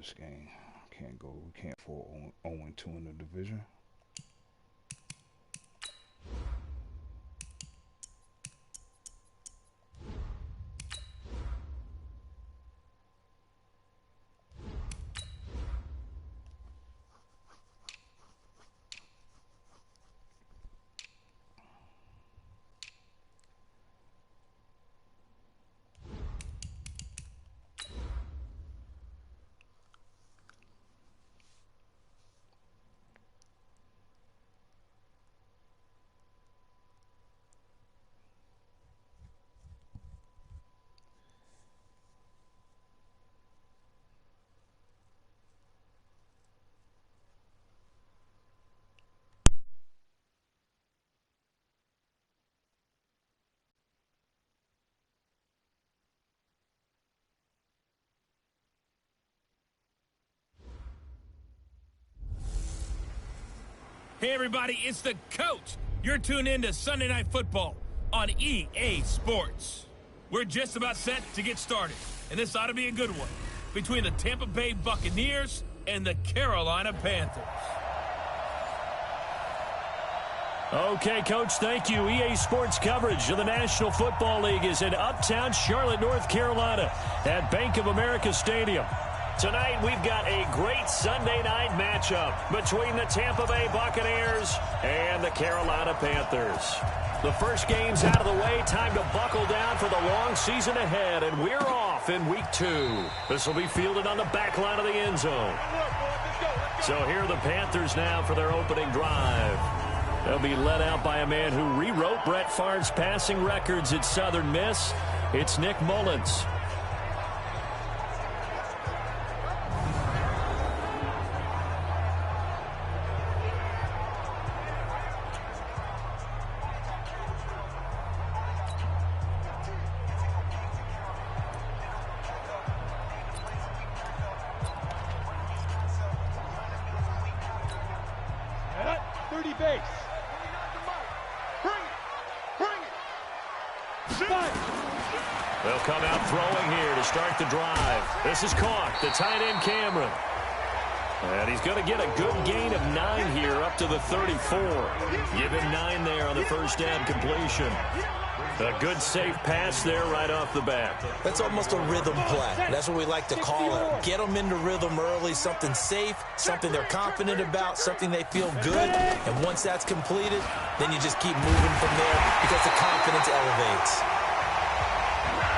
this game. We can't fall 0-2 in the division. Hey everybody, it's the coach. You're tuned in to Sunday Night Football on EA Sports. We're just about set to get started, and this ought to be a good one, between the Tampa Bay Buccaneers and the Carolina Panthers. Okay, Coach, thank you. EA Sports coverage of the National Football League is in uptown Charlotte, North Carolina at Bank of America Stadium. Tonight, we've got a great Sunday night matchup between the Tampa Bay Buccaneers and the Carolina Panthers. The first game's out of the way. Time to buckle down for the long season ahead, and we're off in Week 2. This will be fielded on the back line of the end zone. So here are the Panthers now for their opening drive. They'll be led out by a man who rewrote Brett Favre's passing records at Southern Miss. It's Nick Mullins. They'll come out throwing here to start the drive. This is caught, the tight end Cameron. And he's going to get a good gain of 9 here up to the 34. Give him 9 there on the first down completion. A good safe pass there right off the bat. That's almost a rhythm play. That's what we like to call it. Get them into rhythm early, something safe, something they're confident about, something they feel good. And once that's completed, then you just keep moving from there because the confidence elevates.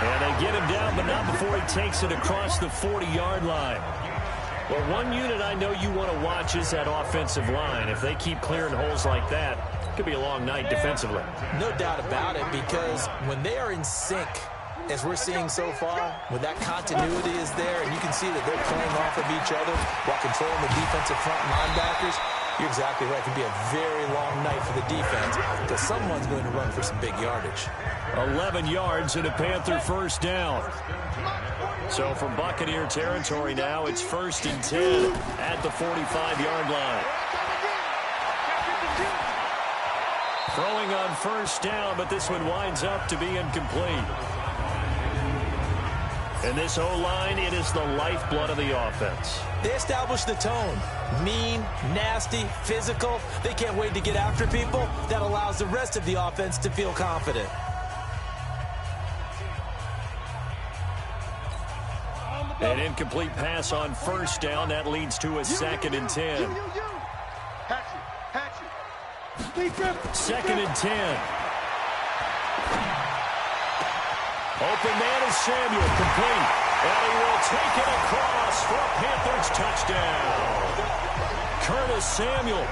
And they get him down, but not before he takes it across the 40-yard line. Well, one unit I know you want to watch is that offensive line. If they keep clearing holes like that, it could be a long night defensively. No doubt about it, because when they are in sync, as we're seeing so far, when that continuity is there, and you can see that they're playing off of each other while controlling the defensive front linebackers, you're exactly right. It could be a very long night for the defense because someone's going to run for some big yardage. 11 yards and a Panther first down. So from Buccaneer territory now, it's 1st and 10 at the 45-yard line. Throwing on first down, but this one winds up to be incomplete. And this O-line, it is the lifeblood of the offense. They establish the tone. Mean, nasty, physical. They can't wait to get after people. That allows the rest of the offense to feel confident. An incomplete pass on first down. That leads to a 2nd and 10. 2nd and 10. Open man is Samuel, complete. And he will take it across for a Panthers touchdown. Curtis Samuel,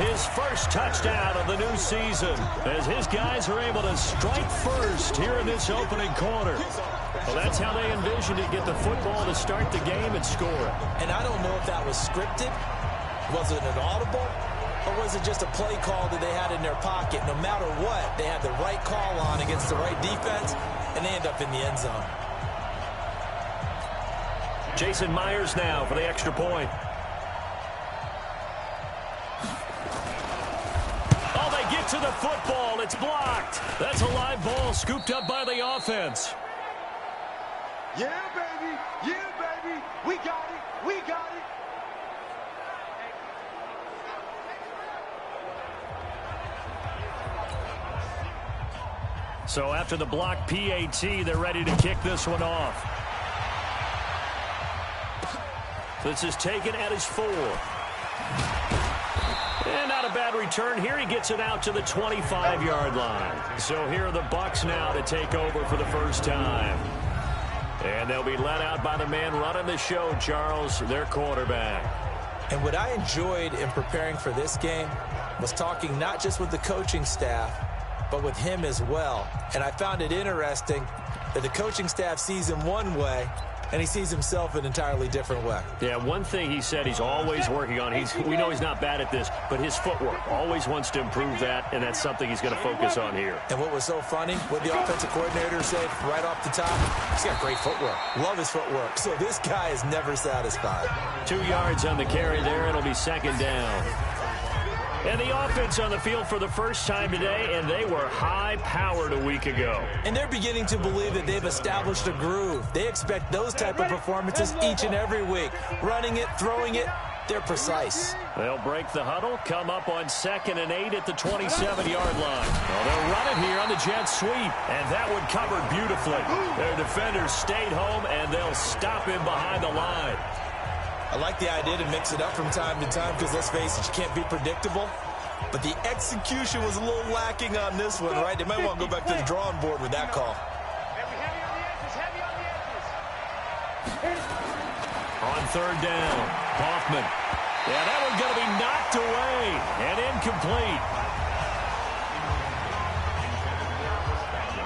his first touchdown of the new season, as his guys are able to strike first here in this opening quarter. Well, that's how they envisioned it, get the football to start the game and score it. And I don't know if that was scripted. Was it an audible? Or was it just a play call that they had in their pocket? No matter what, they had the right call on against the right defense, and they end up in the end zone. Jason Myers now for the extra point. Oh, they get to the football. It's blocked. That's a live ball scooped up by the offense. Yeah, baby. Yeah, baby. baby. We got it. We got it. So after the block PAT, they're ready to kick this one off. This is taken at his 4. And not a bad return here. He gets it out to the 25-yard line. So here are the Bucs now to take over for the first time. And they'll be led out by the man running the show, Charles, their quarterback. And what I enjoyed in preparing for this game was talking not just with the coaching staff, but with him as well. And I found it interesting that the coaching staff sees him one way, and he sees himself an entirely different way. Yeah, one thing he said he's always working on. We know he's not bad at this, but his footwork, always wants to improve that, and that's something he's going to focus on here. And what was so funny, what the offensive coordinator said right off the top, he's got great footwork. Love his footwork. So this guy is never satisfied. 2 yards on the carry there. It'll be second down. And the offense on the field for the first time today, and they were high-powered a week ago. And they're beginning to believe that they've established a groove. They expect those type of performances each and every week. Running it, throwing it, they're precise. They'll break the huddle, come up on 2nd and 8 at the 27-yard line. Well, they'll run it here on the jet sweep, and that one covered beautifully. Their defenders stayed home, and they'll stop him behind the line. I like the idea to mix it up from time to time because, let's face it, you can't be predictable. But the execution was a little lacking on this one, right? They might want to go back to the drawing board with that call. On 3rd down, Hoffman. Yeah, that one's going to be knocked away and incomplete.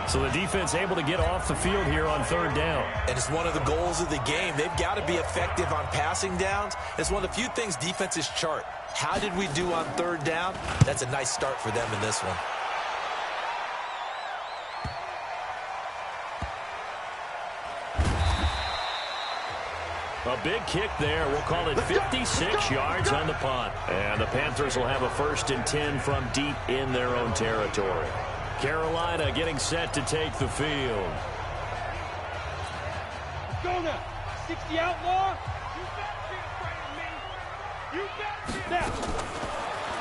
So the defense able to get off the field here on 3rd down. And it's one of the goals of the game. They've got to be effective on passing downs. It's one of the few things defenses chart. How did we do on 3rd down? That's a nice start for them in this one. A big kick there. We'll call it 56 yards on the punt. And the Panthers will have a 1st and 10 from deep in their own territory. Carolina getting set to take the field. Go now. 60 outlaw. You better be afraid of me. You better be now.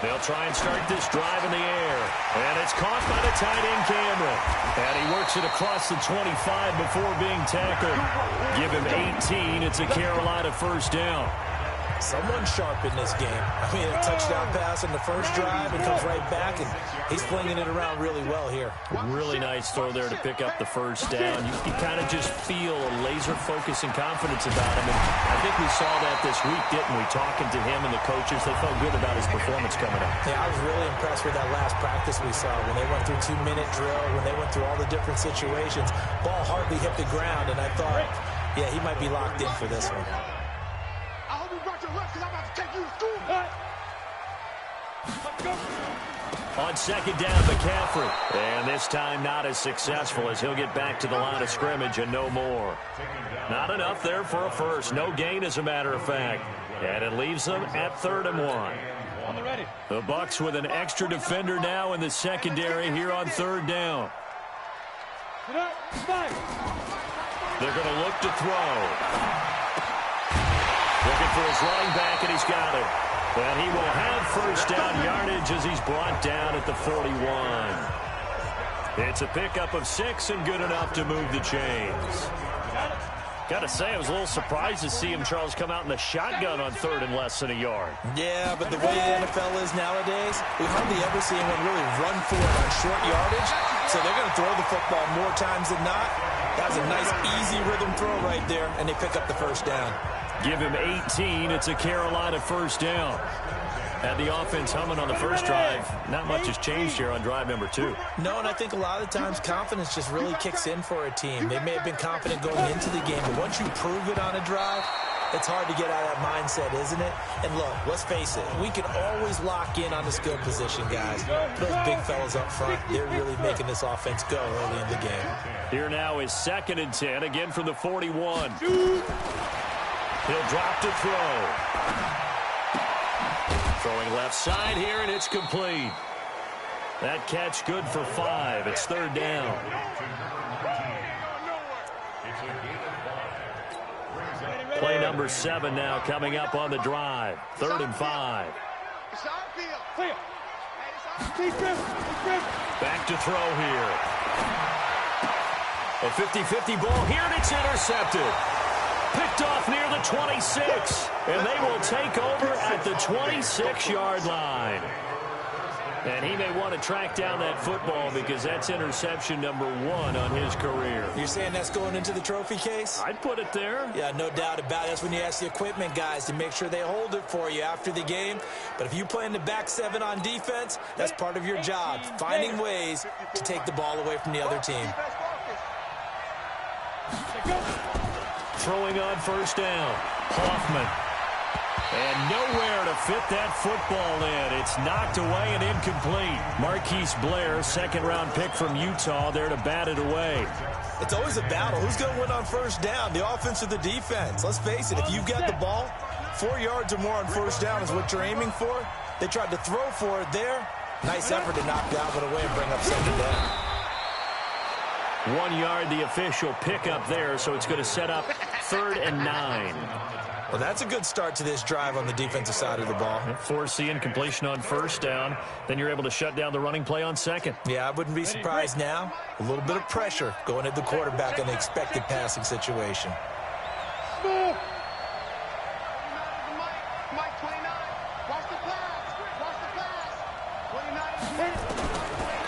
They'll try and start this drive in the air. And it's caught by the tight end, Cameron. And he works it across the 25 before being tackled. Give him 18. It's a Carolina 1st down. Someone sharp in this game. I mean, a touchdown pass in the first drive and comes right back, and he's flinging it around really well here. Really nice throw there to pick up the 1st down. You kind of just feel a laser focus and confidence about him. And I think we saw that this week, didn't we? Talking to him and the coaches, they felt good about his performance coming up. Yeah, I was really impressed with that last practice we saw when they went through 2-minute drill, when they went through all the different situations. Ball hardly hit the ground, and I thought, yeah, he might be locked in for this one. On 2nd down, McCaffrey. And this time not as successful as he'll get back to the line of scrimmage and no more. Not enough there for a 1st. No gain, as a matter of fact. And it leaves them at 3rd and 1. The Bucs with an extra defender now in the secondary here on 3rd down. They're going to look to throw. Looking for his running back, and he's got it. And he will have 1st down yardage as he's brought down at the 41. It's a pickup of 6 and good enough to move the chains. Got to say, I was a little surprised to see him, Charles, come out in the shotgun on 3rd and less than a yard. Yeah, but the way the NFL is nowadays, we hardly ever see anyone really run for it on short yardage. So they're going to throw the football more times than not. That was a nice, easy rhythm throw right there, and they pick up the 1st down. Give him 18. It's a Carolina 1st down. Had the offense humming on the first drive. Not much has changed here on drive number 2. No, and I think a lot of times confidence just really kicks in for a team. They may have been confident going into the game, but once you prove it on a drive, it's hard to get out of that mindset, isn't it? And look, let's face it, we can always lock in on the skill position, guys. Those big fellas up front, they're really making this offense go early in the game. Here now is 2nd and 10, again from the 41. He'll drop to throw. Throwing left side here, and it's complete. That catch good for 5. It's 3rd down. Play number 7 now coming up on the drive. 3rd and 5. Back to throw here. A 50-50 ball here, and it's intercepted. Picked off near the 26, and they will take over at the 26-yard line. And he may want to track down that football because that's interception number 1 on his career. You're saying that's going into the trophy case? I'd put it there. Yeah, no doubt about it. That's when you ask the equipment guys to make sure they hold it for you after the game. But if you play in the back 7 on defense, that's part of your job, finding ways to take the ball away from the other team. Throwing on 1st down. Hoffman. And nowhere to fit that football in. It's knocked away and incomplete. Marquise Blair, 2nd-round pick from Utah, there to bat it away. It's always a battle. Who's going to win on 1st down, the offense or the defense? Let's face it, if you've got the ball, 4 yards or more on 1st down is what you're aiming for. They tried to throw for it there. Nice effort to knock that one away and bring up 2nd down. 1 yard, the official pickup there, so it's going to set up 3rd and 9. Well, that's a good start to this drive on the defensive side of the ball. Force the incompletion on 1st down. Then you're able to shut down the running play on 2nd. Yeah, I wouldn't be surprised now. A little bit of pressure going at the quarterback in the expected passing situation.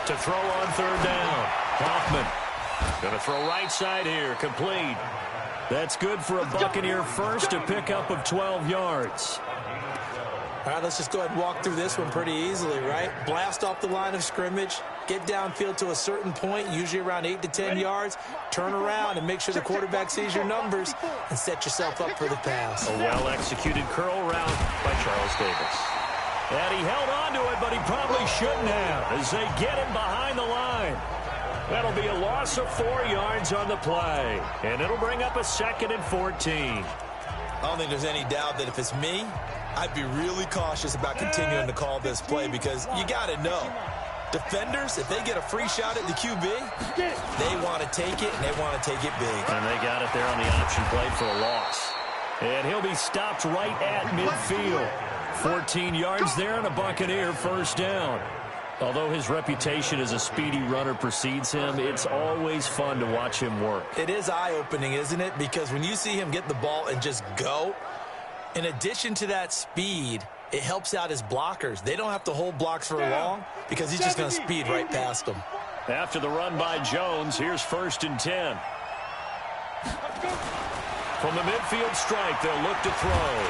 To throw on 3rd down. Hoffman. Going to throw right side here. Complete. That's good for a Buccaneer first, a pickup of 12 yards. All right, let's just go ahead and walk through this one pretty easily, right? Blast off the line of scrimmage, get downfield to a certain point, usually around 8 to 10 yards, turn around and make sure the quarterback sees your numbers and set yourself up for the pass. A well-executed curl route by Charles Davis. And he held on to it, but he probably shouldn't have as they get him behind the line. That'll be a loss of 4 yards on the play, and it'll bring up a 2nd and 14. I don't think there's any doubt that if it's me, I'd be really cautious about continuing to call this play because you got to know, defenders, if they get a free shot at the QB, they want to take it, and they want to take it big. And they got it there on the option play for a loss. And he'll be stopped right at midfield. 14 yards there and a Buccaneer 1st down. Although his reputation as a speedy runner precedes him, it's always fun to watch him work. It is eye-opening, isn't it? Because when you see him get the ball and just go, in addition to that speed, it helps out his blockers. They don't have to hold blocks for long because he's just going to speed right past them. After the run by Jones, here's 1st and 10. From the midfield stripe, they'll look to throw.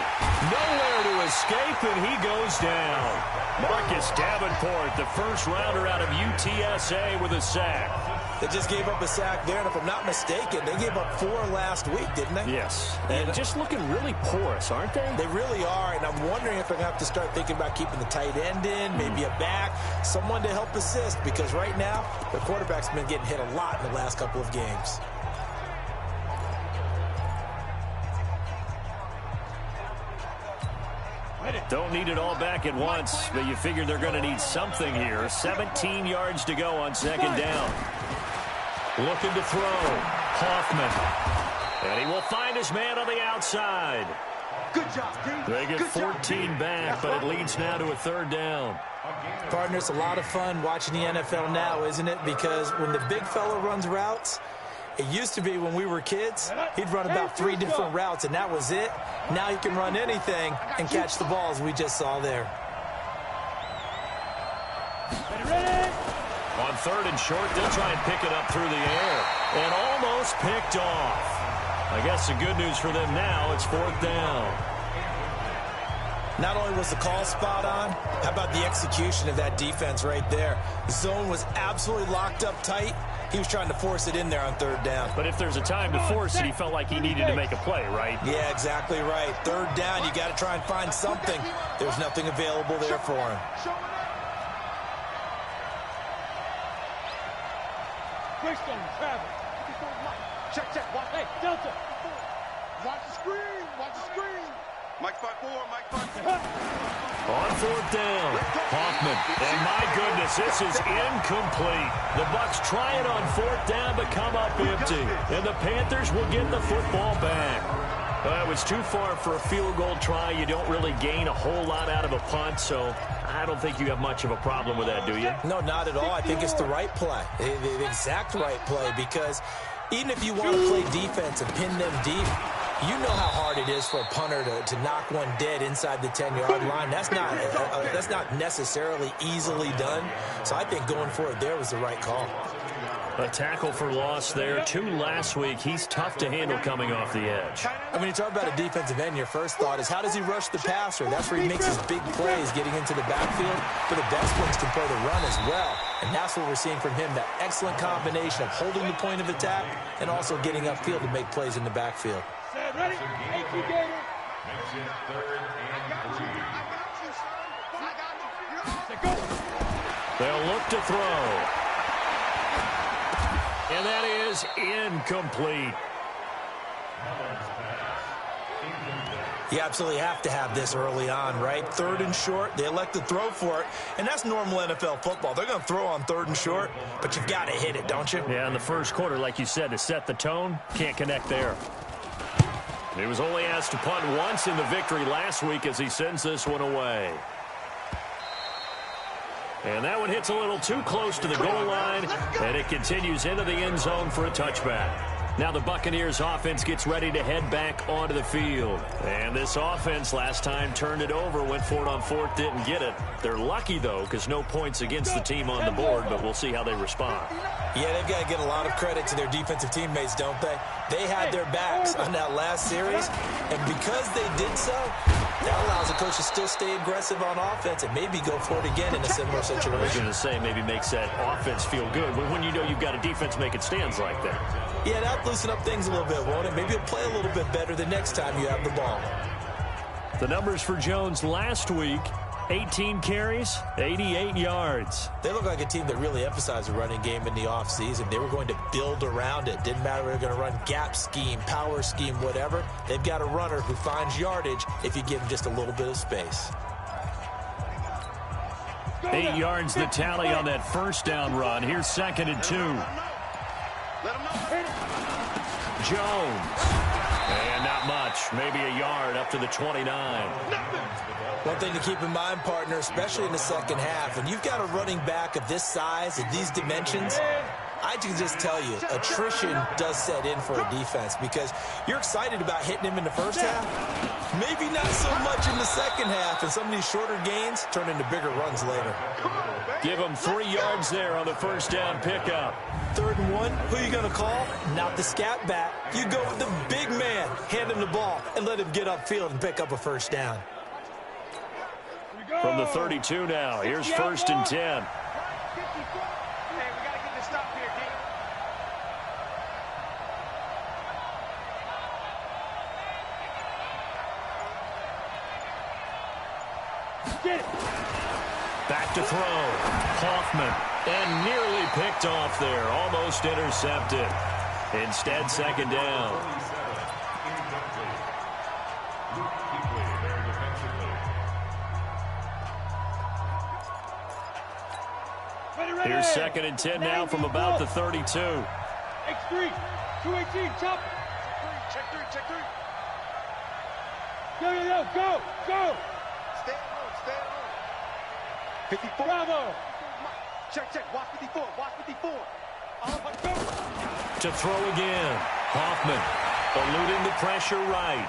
Nowhere to escape, and he goes down. Marcus Davenport, the 1st rounder out of UTSA with a sack. They just gave up a sack there, and if I'm not mistaken, they gave up 4 last week, didn't they? Yes, and just looking really porous, aren't they? They really are, and I'm wondering if they're going to have to start thinking about keeping the tight end in, maybe a back, someone to help assist, because right now, the quarterback's been getting hit a lot in the last couple of games. Don't need it all back at once, but you figure they're going to need something here. 17 yards to go on 2nd down. Looking to throw. Hoffman. And he will find his man on the outside. Good job, team. They get 14 back, but it leads now to a 3rd down. Partner, it's a lot of fun watching the NFL now, isn't it? Because when the big fella runs routes, it used to be when we were kids, he'd run about 3 different routes, and that was it. Now he can run anything and catch the balls we just saw there. On 3rd and short, they'll try and pick it up through the air. And almost picked off. I guess the good news for them now, it's 4th down. Not only was the call spot on, how about the execution of that defense right there? The zone was absolutely locked up tight. He was trying to force it in there on 3rd down. But if there's a time to force it, he felt like he needed to make a play, right? Yeah, exactly right. 3rd down, you got to try and find something. There's nothing available there for him. Greystone, Travis. Check. Hey, Delta. Watch the screen. Mike 5-4, Mike 5-4. On 4th down, Hoffman. And my goodness, this is incomplete. The Bucs try it on 4th down, but come up empty. And the Panthers will get the football back. Well, it was too far for a field goal try. You don't really gain a whole lot out of a punt, so I don't think you have much of a problem with that, do you? No, not at all. I think it's the right play, the exact right play, because even if you want to play defense and pin them deep, you know how hard it is for a punter to knock one dead inside the 10-yard line. That's not necessarily easily done. So I think going for it there was the right call. A tackle for loss there. 2 last week. He's tough to handle coming off the edge. I mean, you talk about a defensive end, your first thought is, how does he rush the passer? That's where he makes his big plays, getting into the backfield. But the best ones can play the run as well. And that's what we're seeing from him, that excellent combination of holding the point of attack and also getting upfield to make plays in the backfield. Ready? Thank you, Gator. They'll look to throw. And that is incomplete. You absolutely have to have this early on, right? 3rd and short, they elect to throw for it, and that's normal NFL football. They're going to throw on 3rd and short, but you've got to hit it, don't you? Yeah, in the first quarter, like you said, to set the tone, can't connect there. He was only asked to punt once in the victory last week as he sends this one away. And that one hits a little too close to the goal line, and it continues into the end zone for a touchback. Now the Buccaneers offense gets ready to head back onto the field. And this offense last time turned it over, went for it on 4th, didn't get it. They're lucky, though, because no points against the team on the board, but we'll see how they respond. Yeah, they've got to get a lot of credit to their defensive teammates, don't they? They had their backs on that last series, and because they did so, that allows the coach to still stay aggressive on offense and maybe go for it again in a similar situation. I was going to say maybe makes that offense feel good, but when you know you've got a defense making stands like that. Yeah, that'll loosen up things a little bit, won't it? Maybe you'll play a little bit better the next time you have the ball. The numbers for Jones last week, 18 carries, 88 yards. They look like a team that really emphasized the running game in the offseason. They were going to build around it. Didn't matter if they were going to run gap scheme, power scheme, whatever. They've got a runner who finds yardage if you give him just a little bit of space. 8 yards the tally on that first down run. Here's 2nd and 2. Jones. And not much. Maybe a yard up to the 29. One thing to keep in mind, partner, especially in the second half, when you've got a running back of this size and these dimensions, I can just tell you, attrition does set in for a defense because you're excited about hitting him in the first half. Maybe not so much in the second half, and some of these shorter gains turn into bigger runs later. Give him 3 yards there on the first down pickup. 3rd and 1, who are you going to call? Not the scat back. You go with the big man, hand him the ball, and let him get upfield and pick up a first down. From the 32 now, here's 1st and 10. Back to throw. Hoffman. And nearly picked off there. Almost intercepted. Instead, 2nd down. Here's 2nd and 10 now from about the 32. X3, 218, chop. Check three. Go. Stay at home. 54. Bravo. Check, watch 54. To throw again. Hoffman eluding the pressure right.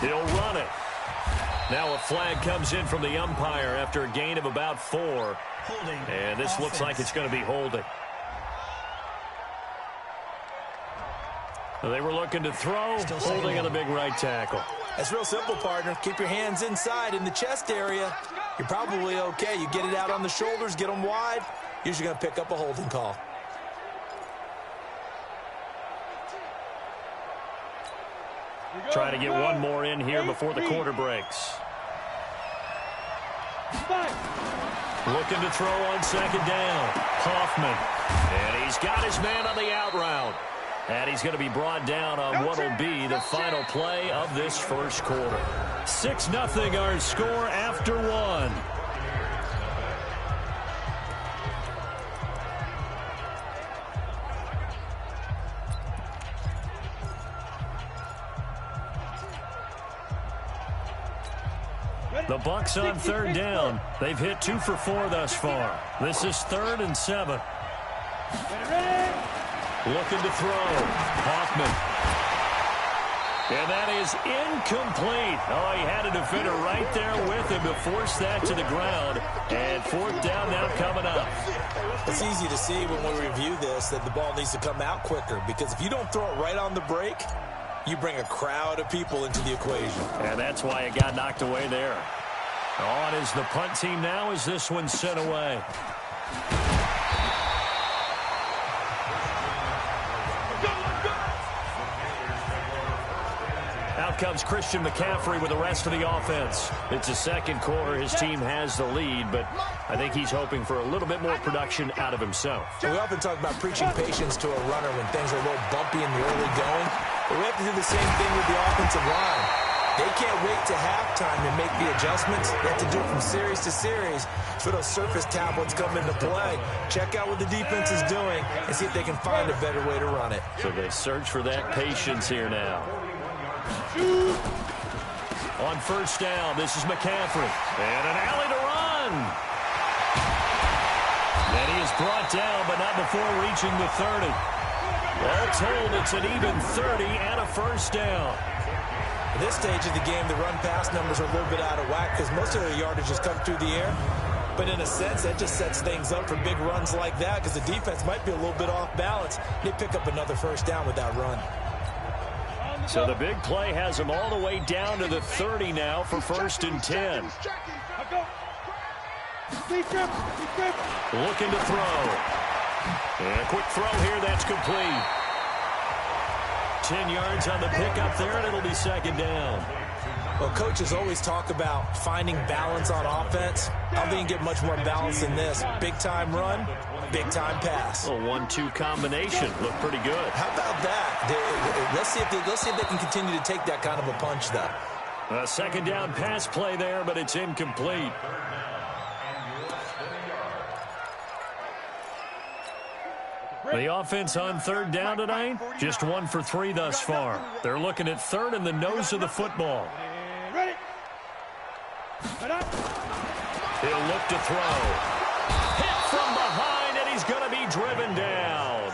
He'll run it. Now a flag comes in from the umpire after a gain of about 4. Holding. And this looks like it's going to be holding. They were looking to throw, holding on the big right tackle. That's real simple, partner. Keep your hands inside in the chest area. You're probably okay. You get it out on the shoulders, get them wide. Usually going to pick up a holding call. Try to get one more in here before the quarter breaks. Looking to throw on 2nd down. Hoffman. And he's got his man on the out route. And he's going to be brought down on what will be the final play of this first quarter. 6-0 our score after 1. The Bucs on third down. They've hit 2 for 4 thus far. This is 3rd and 7. Looking to throw. Hoffman. And that is incomplete. Oh, he had a defender right there with him to force that to the ground. And 4th down now coming up. It's easy to see when we review this that the ball needs to come out quicker, because if you don't throw it right on the break, you bring a crowd of people into the equation. And that's why it got knocked away there. On is the punt team now as this one's sent away. Out comes Christian McCaffrey with the rest of the offense. It's a second quarter. His team has the lead, but I think he's hoping for a little bit more production out of himself. We often talk about preaching patience to a runner when things are a little bumpy in the early going, but we have to do the same thing with the offensive line. They can't wait to halftime and make the adjustments. They have to do it from series to series for those surface tablets come into play. Check out what the defense is doing and see if they can find a better way to run it. So they search for that patience here now. On first down, this is McCaffrey. And an alley to run. And he is brought down, but not before reaching the 30. All told, it's an even 30 and a first down. At this stage of the game, the run-pass numbers are a little bit out of whack because most of their yardage has come through the air. But in a sense, that just sets things up for big runs like that because the defense might be a little bit off balance. They pick up another first down with that run. So the big play has them all the way down to the 30 now for 1st and 10. Looking to throw. And a quick throw here, that's complete. 10 yards on the pickup there, and it'll be 2nd down. Well, coaches always talk about finding balance on offense. I don't think you can get much more balance than this. Big-time run, big-time pass. A 1-2 combination. Looked pretty good. How about that? Let's see if they can continue to take that kind of a punch, though. A 2nd down pass play there, but it's incomplete. The offense on 3rd down tonight, just 1 for 3 thus far. They're looking at 3rd in the nose of the football. He'll look to throw. Hit from behind, and he's going to be driven down.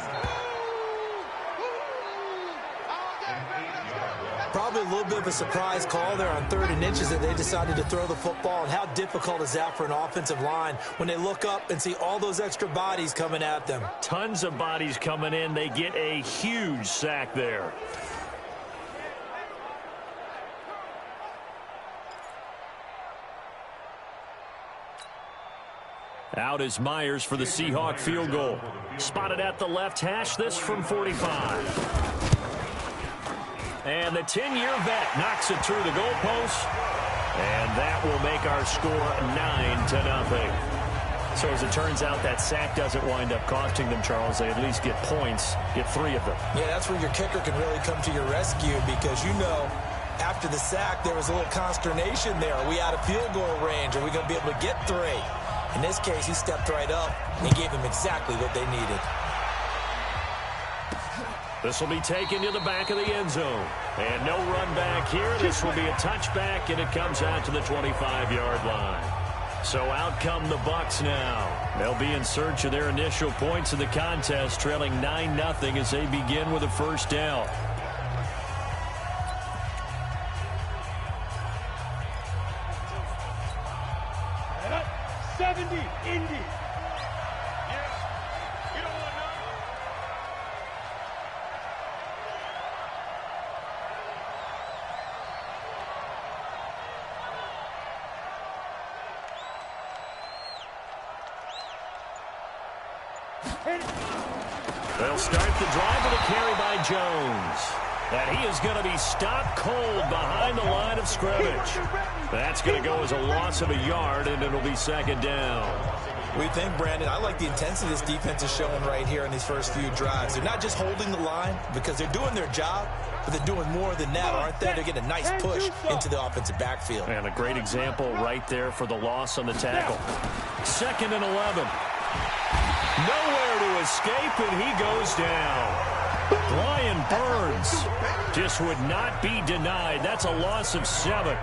Probably a little bit of a surprise call there on 3rd and inches that they decided to throw the football. And how difficult is that for an offensive line when they look up and see all those extra bodies coming at them? Tons of bodies coming in. They get a huge sack there. Out is Myers for the Seahawk field goal. Spotted at the left hash, this from 45. And the 10-year vet knocks it through the goalpost. And that will make our score 9-0. So as it turns out, that sack doesn't wind up costing them, Charles. They at least get points, get 3 of them. Yeah, that's where your kicker can really come to your rescue because, you know, after the sack, there was a little consternation there. Are we out of field goal range? Are we going to be able to get 3? In this case, he stepped right up and gave them exactly what they needed. This will be taken to the back of the end zone. And no run back here. This will be a touchback, and it comes out to the 25-yard line. So out come the Bucs now. They'll be in search of their initial points in the contest, trailing 9-0 as they begin with a first down. Indy. They'll start the drive with a carry by Jones. And he is going to be stopped cold behind the line of scrimmage. That's going to go as a loss of a yard, and it'll be 2nd down. We think, Brandon, I like the intensity this defense is showing right here in these first few drives. They're not just holding the line because they're doing their job, but they're doing more than that, aren't they? They're getting a nice push into the offensive backfield. And a great example right there for the loss on the tackle. 2nd and 11. Nowhere to escape, and he goes down. Brian Burns just would not be denied. That's a loss of 7.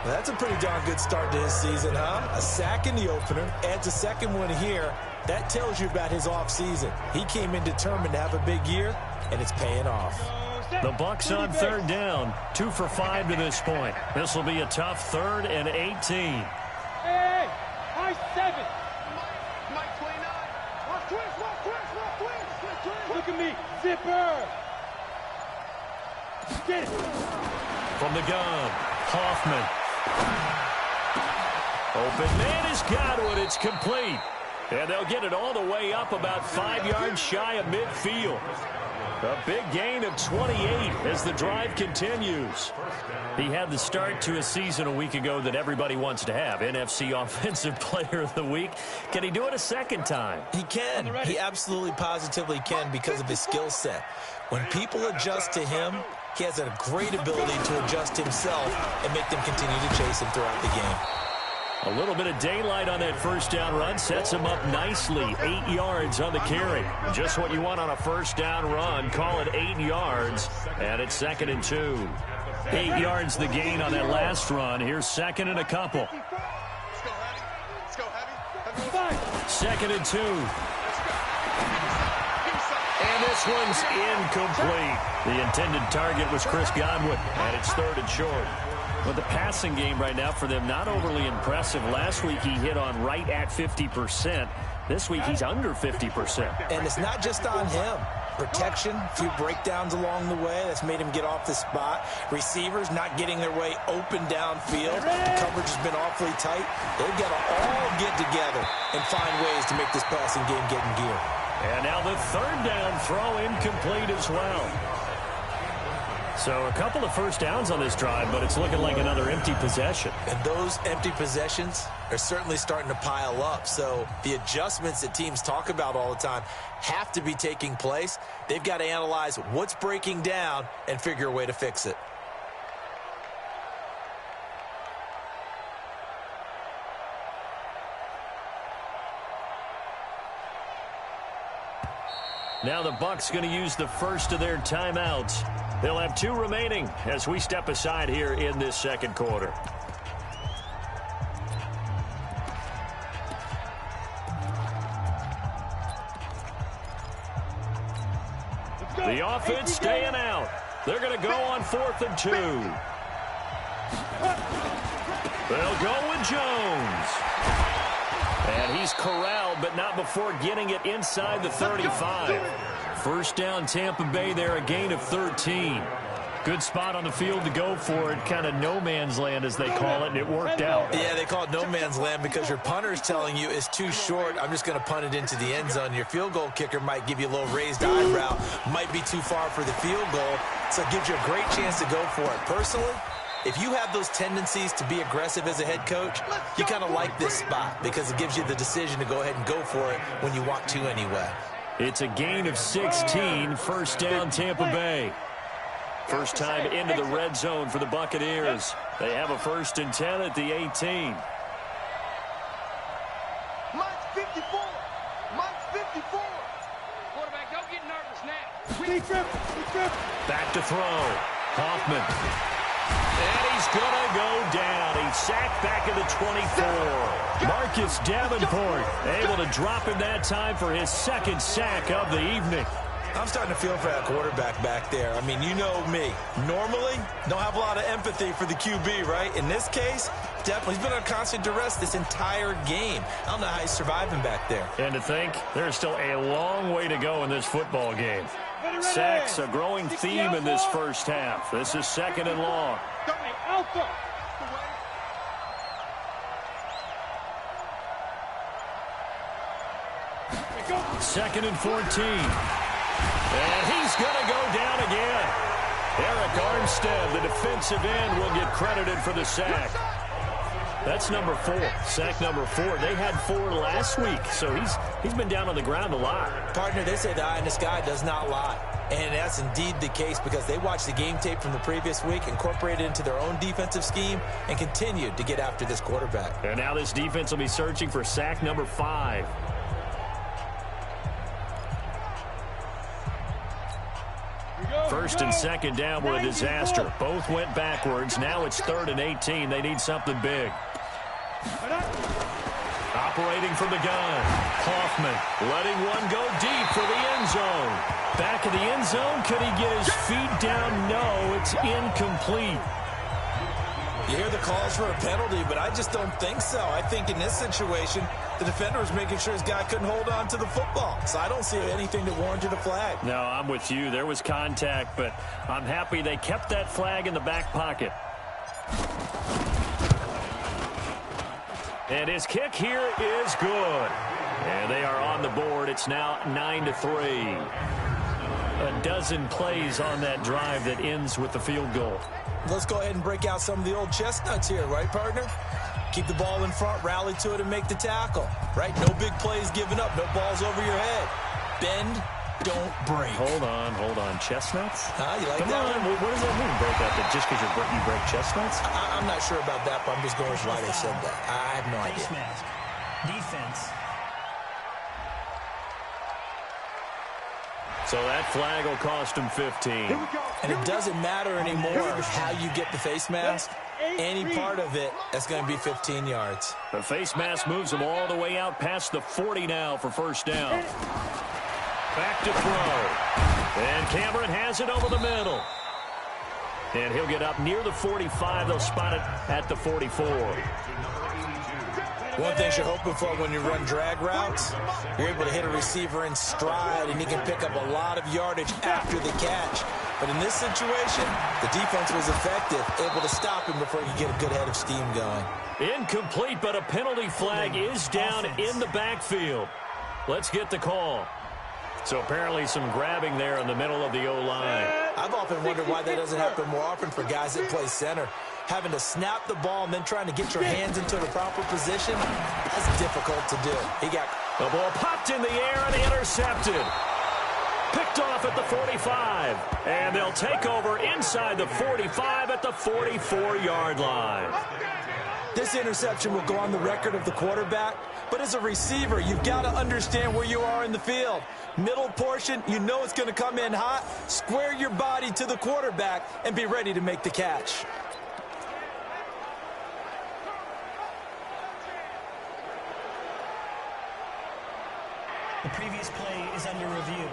Well, that's a pretty darn good start to his season, huh? A sack in the opener, adds a second one here. That tells you about his offseason. He came in determined to have a big year, and it's paying off. The Bucs on third down, 2 for 5 to this point. This will be a tough 3rd and 18. Hey, high 7. Mike 29. Watch twist. Look at me, zipper. Get it. From the gun, Hoffman. Open man has got it. It's complete. And they'll get it all the way up about 5 yards shy of midfield. A big gain of 28 as the drive continues. He had the start to a season a week ago that everybody wants to have. NFC Offensive Player of the Week. Can he do it a second time? He can. He absolutely positively can because of his skill set. When people adjust to him, he has a great ability to adjust himself and make them continue to chase him throughout the game. A little bit of daylight on that first down run sets him up nicely. 8 yards on the carry. Just what you want on a first down run. Call it 8 yards, and it's 2nd and 2. 8 yards the gain on that last run. Here's 2nd and a couple. 2nd and 2. And this one's incomplete. The intended target was Chris Godwin, and it's 3rd and short. But the passing game right now for them, not overly impressive. Last week he hit on right at 50%. This week he's under 50%. And it's not just on him. Protection, a few breakdowns along the way. That's made him get off the spot. Receivers not getting their way open downfield. The coverage has been awfully tight. They've got to all get together and find ways to make this passing game get in gear. And now the 3rd down throw incomplete as well. So a couple of first downs on this drive, but it's looking like another empty possession. And those empty possessions are certainly starting to pile up. So the adjustments that teams talk about all the time have to be taking place. They've got to analyze what's breaking down and figure a way to fix it. Now the Bucs going to use the first of their timeouts. They'll have 2 remaining as we step aside here in this second quarter. The offense staying out. They're going to go on 4th and 2. They'll go with Jones. And he's corralled, but not before getting it inside the 35. First down, Tampa Bay there, a gain of 13. Good spot on the field to go for it, kind of no man's land as they call it, and it worked out. Yeah, they call it no man's land because your punter's telling you it's too short. I'm just going to punt it into the end zone. Your field goal kicker might give you a little raised eyebrow, might be too far for the field goal, so it gives you a great chance to go for it. Personally, if you have those tendencies to be aggressive as a head coach, you kind of like this spot because it gives you the decision to go ahead and go for it when you want to anyway. It's a gain of 16, first down Tampa Bay. First time into the red zone for the Buccaneers. They have a 1st and 10 at the 18. Mike's 54. Mike's 54. Quarterback, don't get nervous now. He tripped. Back to throw. Hoffman. And he's going to go down. He's sacked back at the 24. Marcus Davenport able to drop him that time for his 2nd sack of the evening. I'm starting to feel for that quarterback back there. I mean, you know me. Normally, don't have a lot of empathy for the QB, right? In this case, definitely. He's been on constant duress this entire game. I don't know how he's surviving back there. And to think, there's still a long way to go in this football game. Sacks, a growing theme in this first half. This is 2nd and long. Alpha. 2nd and 14. And he's going to go down again. Eric Armstead, the defensive end, will get credited for the sack. That's number 4, sack number 4. They had 4 last week, so he's been down on the ground a lot. Partner, they say the eye in the sky does not lie. And that's indeed the case because they watched the game tape from the previous week, incorporated it into their own defensive scheme, and continued to get after this quarterback. And now this defense will be searching for sack number 5. First and second down were a disaster. Both went backwards. Now it's 3rd and 18. They need something big. Operating from the gun. Hoffman letting one go deep for the end zone. Back of the end zone. Could he get his feet down? No, it's incomplete. You hear the calls for a penalty, but I just don't think so. I think in this situation, the defender was making sure his guy couldn't hold on to the football. So I don't see anything that warranted a flag. No, I'm with you. There was contact, but I'm happy they kept that flag in the back pocket. And his kick here is good. And they are on the board. It's now 9-3. A dozen plays on that drive that ends with the field goal. Let's go ahead and break out some of the old chestnuts here, right, partner? Keep the ball in front, rally to it, and make the tackle, right? No big plays given up, no balls over your head. Bend, don't break. Hold on. Chestnuts? You like Come that on. one? What does that mean, break up? That just because you break chestnuts? I'm not sure about that, but I'm just going with why they said that. I have no idea. Defense. So that flag will cost him 15. And it doesn't matter anymore how you get the face mask. Any part of it, that's going to be 15 yards. The face mask moves him all the way out past the 40 now for first down. Back to throw. And Cameron has it over the middle. And he'll get up near the 45. They'll spot it at the 44. One thing you're hoping for when you run drag routes, you're able to hit a receiver in stride, and he can pick up a lot of yardage after the catch. But in this situation, the defense was effective, able to stop him before he could get a good head of steam going. Incomplete, but a penalty flag is down in the backfield. Let's get the call. So apparently some grabbing there in the middle of the O-line. I've often wondered why that doesn't happen more often for guys that play center. Having to snap the ball and then trying to get your hands into the proper position, that's difficult to do. The ball popped in the air and intercepted. Picked off at the 45. And they'll take over inside the 45 at the 44-yard line. This interception will go on the record of the quarterback, but as a receiver, you've got to understand where you are in the field. Middle portion, you know it's going to come in hot. Square your body to the quarterback and be ready to make the catch. The previous play is under review.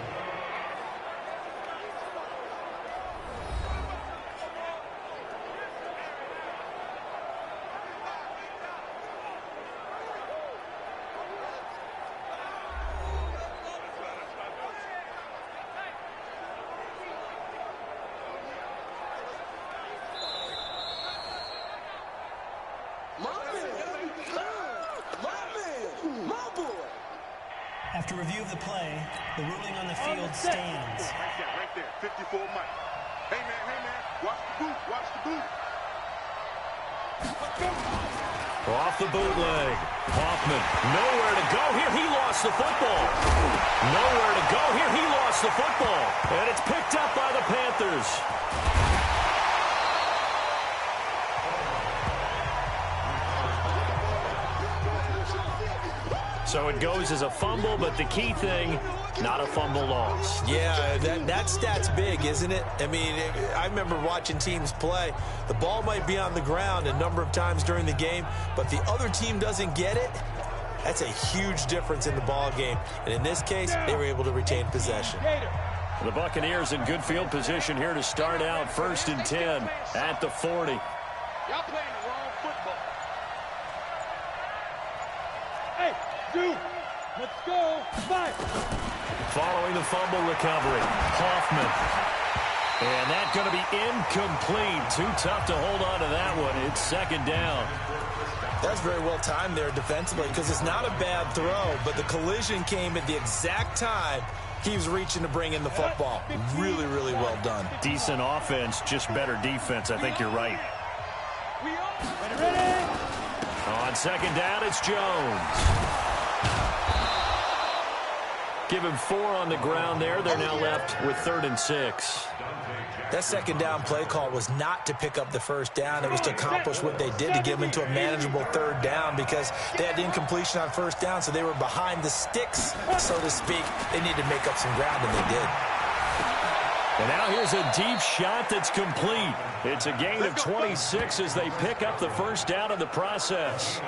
After review of the play, the ruling on the field stands. Right there, 54 Mike. Hey, man, watch the boot. Off the bootleg. Hoffman, nowhere to go here. He lost the football. Nowhere to go here. He lost the football. And it's picked up by the Panthers. So it goes as a fumble, but the key thing, not a fumble loss. Yeah, that stat's big, isn't it? I mean, I remember watching teams play. The ball might be on the ground a number of times during the game, but the other team doesn't get it. That's a huge difference in the ball game. And in this case, they were able to retain possession. The Buccaneers in good field position here to start out. 1st and 10 at the 40. Y'all playing the wrong football. Hey, dude, let's go. Fight. Following the fumble recovery, Hoffman. And that's going to be incomplete. Too tough to hold on to that one. It's 2nd down. That's very well timed there defensively because it's not a bad throw, but the collision came at the exact time he was reaching to bring in the football. Really, really well done. Decent offense, just better defense. I think you're right. Ready? On 2nd down, it's Jones. Give him 4 on the ground there. They're now left with 3rd and 6. That 2nd down play call was not to pick up the 1st down. It was to accomplish what they did to get them into a manageable 3rd down because they had incompletion on 1st down, so they were behind the sticks, so to speak. They needed to make up some ground, and they did. And now here's a deep shot that's complete. It's a gain of 26 as they pick up the first down in the process.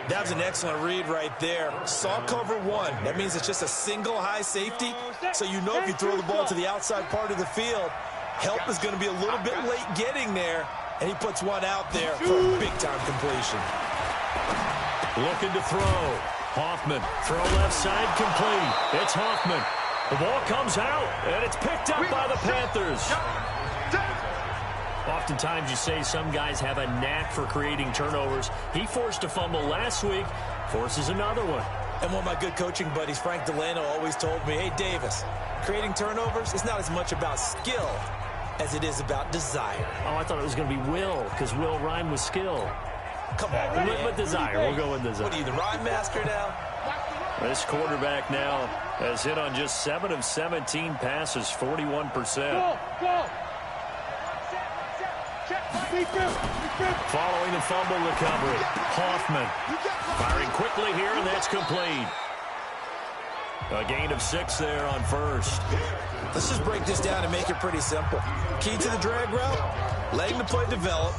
That was an excellent read right there. Saw cover one. That means it's just a single high safety. So you know if you throw the ball to the outside part of the field, help is going to be a little bit late getting there. And he puts one out there for a big-time completion. Looking to throw. Hoffman, throw left side, complete. It's Hoffman. The ball comes out, and it's picked up by the Panthers. Oftentimes you say some guys have a knack for creating turnovers. He forced a fumble last week, forces another one. And one of my good coaching buddies, Frank Delano, always told me, hey, Davis, creating turnovers is not as much about skill as it is about desire. Oh, I thought it was going to be will, because will rhyme with skill. Come on, man. With desire. We'll go with desire. What are you, the rhyme master now? This quarterback now has hit on just 7 of 17 passes, 41%. Go! Following the fumble recovery, Hoffman firing quickly here, and that's complete. A gain of 6 there on first. Let's just break this down and make it pretty simple. Key to the drag route, letting the play develop,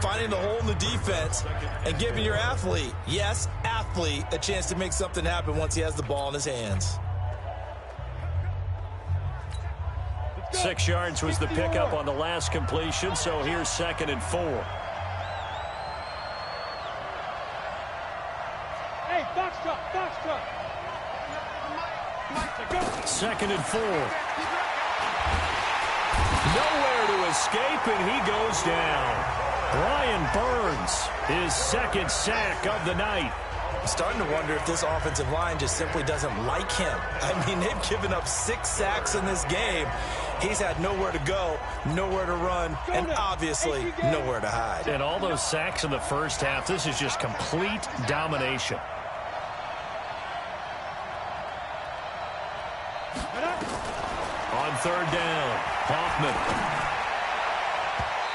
finding the hole in the defense, and giving your athlete, yes, athlete, a chance to make something happen once he has the ball in his hands. 6 yards was the pickup on the last completion, so here's 2nd and 4. Hey, box truck. 2nd and 4. Nowhere to escape, and he goes down. Brian Burns, his 2nd sack of the night. I'm starting to wonder if this offensive line just simply doesn't like him. I mean, they've given up 6 sacks in this game. He's had nowhere to go, nowhere to run, and obviously nowhere to hide. And all those sacks in the first half, this is just complete domination. On 3rd down, Hoffman.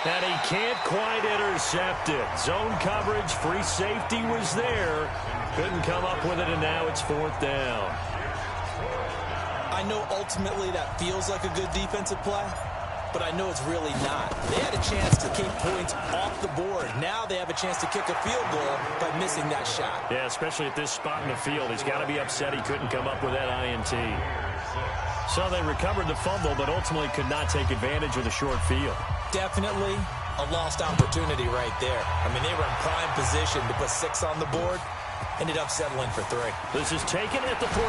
And he can't quite intercept it. Zone coverage, free safety was there. Couldn't come up with it, and now it's 4th down. I know ultimately that feels like a good defensive play, but I know it's really not. They had a chance to keep points off the board. Now they have a chance to kick a field goal by missing that shot. Yeah, especially at this spot in the field. He's got to be upset he couldn't come up with that INT. So they recovered the fumble, but ultimately could not take advantage of the short field. Definitely a lost opportunity right there. I mean, they were in prime position to put 6 on the board. Ended up settling for 3. This is taken at the 3.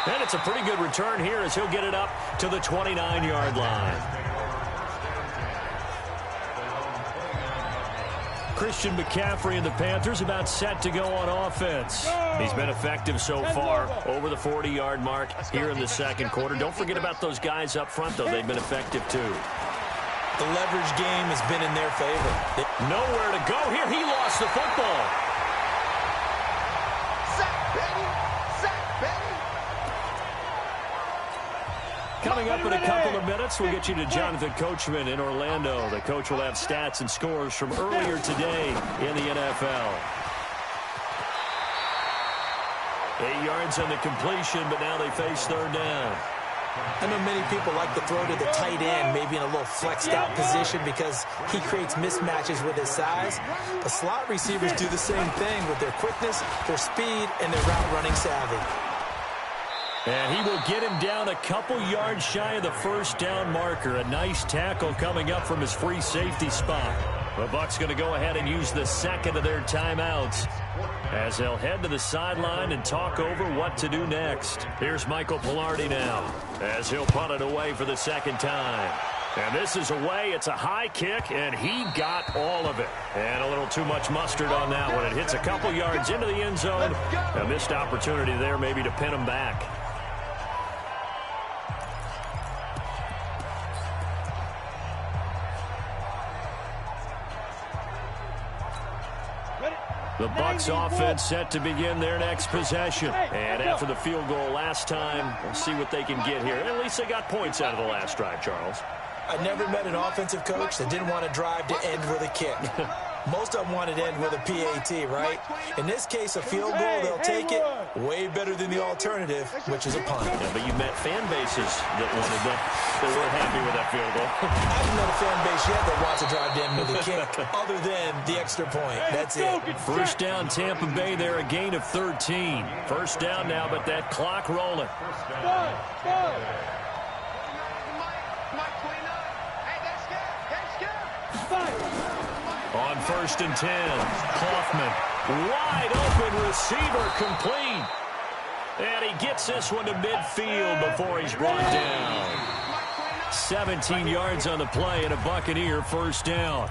And it's a pretty good return here as he'll get it up to the 29-yard line. Christian McCaffrey and the Panthers about set to go on offense. He's been effective so far over the 40-yard mark here in the 2nd quarter. Don't forget about those guys up front, though. They've been effective, too. The leverage game has been in their favor. Nowhere to go here. He lost the football. Coming up in a couple of minutes, we'll get you to Jonathan Coachman in Orlando. The coach will have stats and scores from earlier today in the NFL. 8 yards on the completion, but now they face 3rd down. I know many people like to throw to the tight end, maybe in a little flexed out position because he creates mismatches with his size. But slot receivers do the same thing with their quickness, their speed, and their route running savvy. And he will get him down a couple yards shy of the 1st down marker. A nice tackle coming up from his free safety spot. The Bucs going to go ahead and use the 2nd of their timeouts as they'll head to the sideline and talk over what to do next. Here's Michael Pilardi now as he'll punt it away for the 2nd time. And this is away. It's a high kick, and he got all of it. And a little too much mustard on that one. It hits a couple yards into the end zone. A missed opportunity there maybe to pin him back. The Bucs offense set to begin their next possession. And after the field goal last time, we'll see what they can get here. At least they got points out of the last drive, Charles. I never met an offensive coach that didn't want to drive to end with a kick. Most of them want it end with a PAT, right? In this case, a field goal, they'll take it. Way better than the alternative, which is a punt. Yeah, but you met fan bases that wanted that. They weren't happy with that field goal. I haven't met a fan base yet that wants to drive to end with a kick, other than the extra point. That's it. First down, Tampa Bay there, a gain of 13. First down now, but that clock rolling. On first and 10, Kaufman, wide open receiver, complete. And he gets this one to midfield before he's brought down. 17 yards on the play and a Buccaneer first down.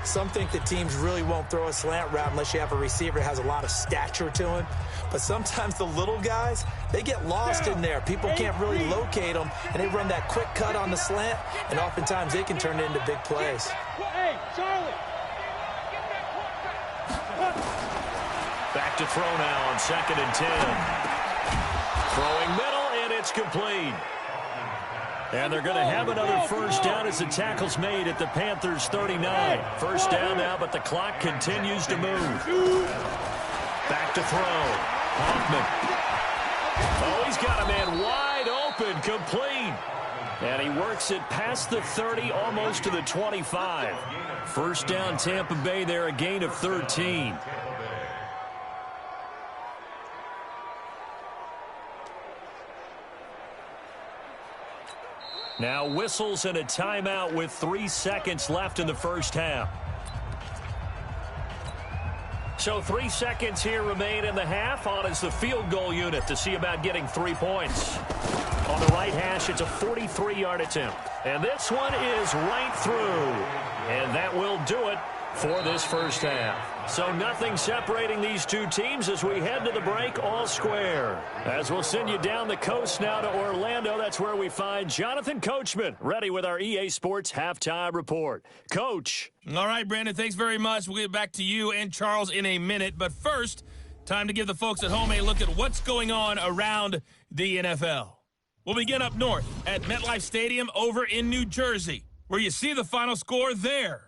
Some think that teams really won't throw a slant route unless you have a receiver that has a lot of stature to him. But sometimes the little guys, they get lost in there. People can't really locate them, and they run that quick cut on the slant, and oftentimes they can turn it into big plays. Hey, Charlie! Back to throw now on second and 10. Throwing middle, and it's complete. And they're going to have another first down as the tackle's made at the Panthers 39. First down now, but the clock continues to move. Back to throw. Hoffman. Oh, he's got a man wide open, complete. And he works it past the 30, almost to the 25. First down, Tampa Bay there, a gain of 13. Now whistles and a timeout with 3 seconds left in the first half. So 3 seconds here remain in the half. On is the field goal unit to see about getting 3 points. On the right hash, it's a 43-yard attempt. And this one is right through. And that will do it for this first half. So nothing separating these two teams as we head to the break, all square. As we'll send you down the coast now to Orlando, that's where we find Jonathan Coachman, ready with our EA Sports Halftime Report. Coach. All right, Brandon, thanks very much. We'll get back to you and Charles in a minute. But first, time to give the folks at home a look at what's going on around the NFL. We'll begin up north at MetLife Stadium over in New Jersey, where you see the final score there.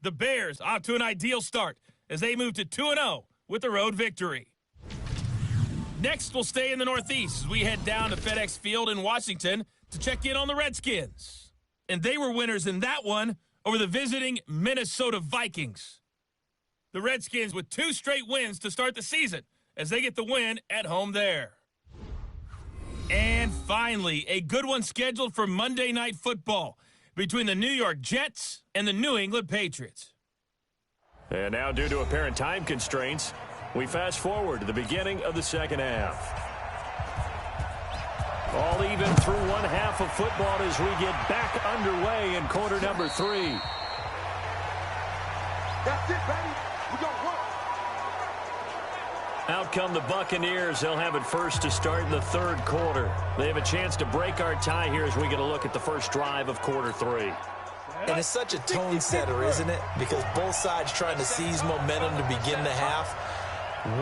The Bears off to an ideal start as they move to 2-0 with the road victory. Next, we'll stay in the Northeast as we head down to FedEx Field in Washington to check in on the Redskins. And they were winners in that one over the visiting Minnesota Vikings. The Redskins with 2 straight wins to start the season as they get the win at home there. And finally, a good one scheduled for Monday Night Football between the New York Jets and the New England Patriots. And now, due to apparent time constraints, we fast forward to the beginning of the second half. All even through one half of football as we get back underway in quarter number 3. That's it, baby. We're going to work. Out come the Buccaneers. They'll have it first to start in the third quarter. They have a chance to break our tie here as we get a look at the first drive of quarter 3. And it's such a tone setter, isn't it? Because both sides trying to seize momentum to begin the half.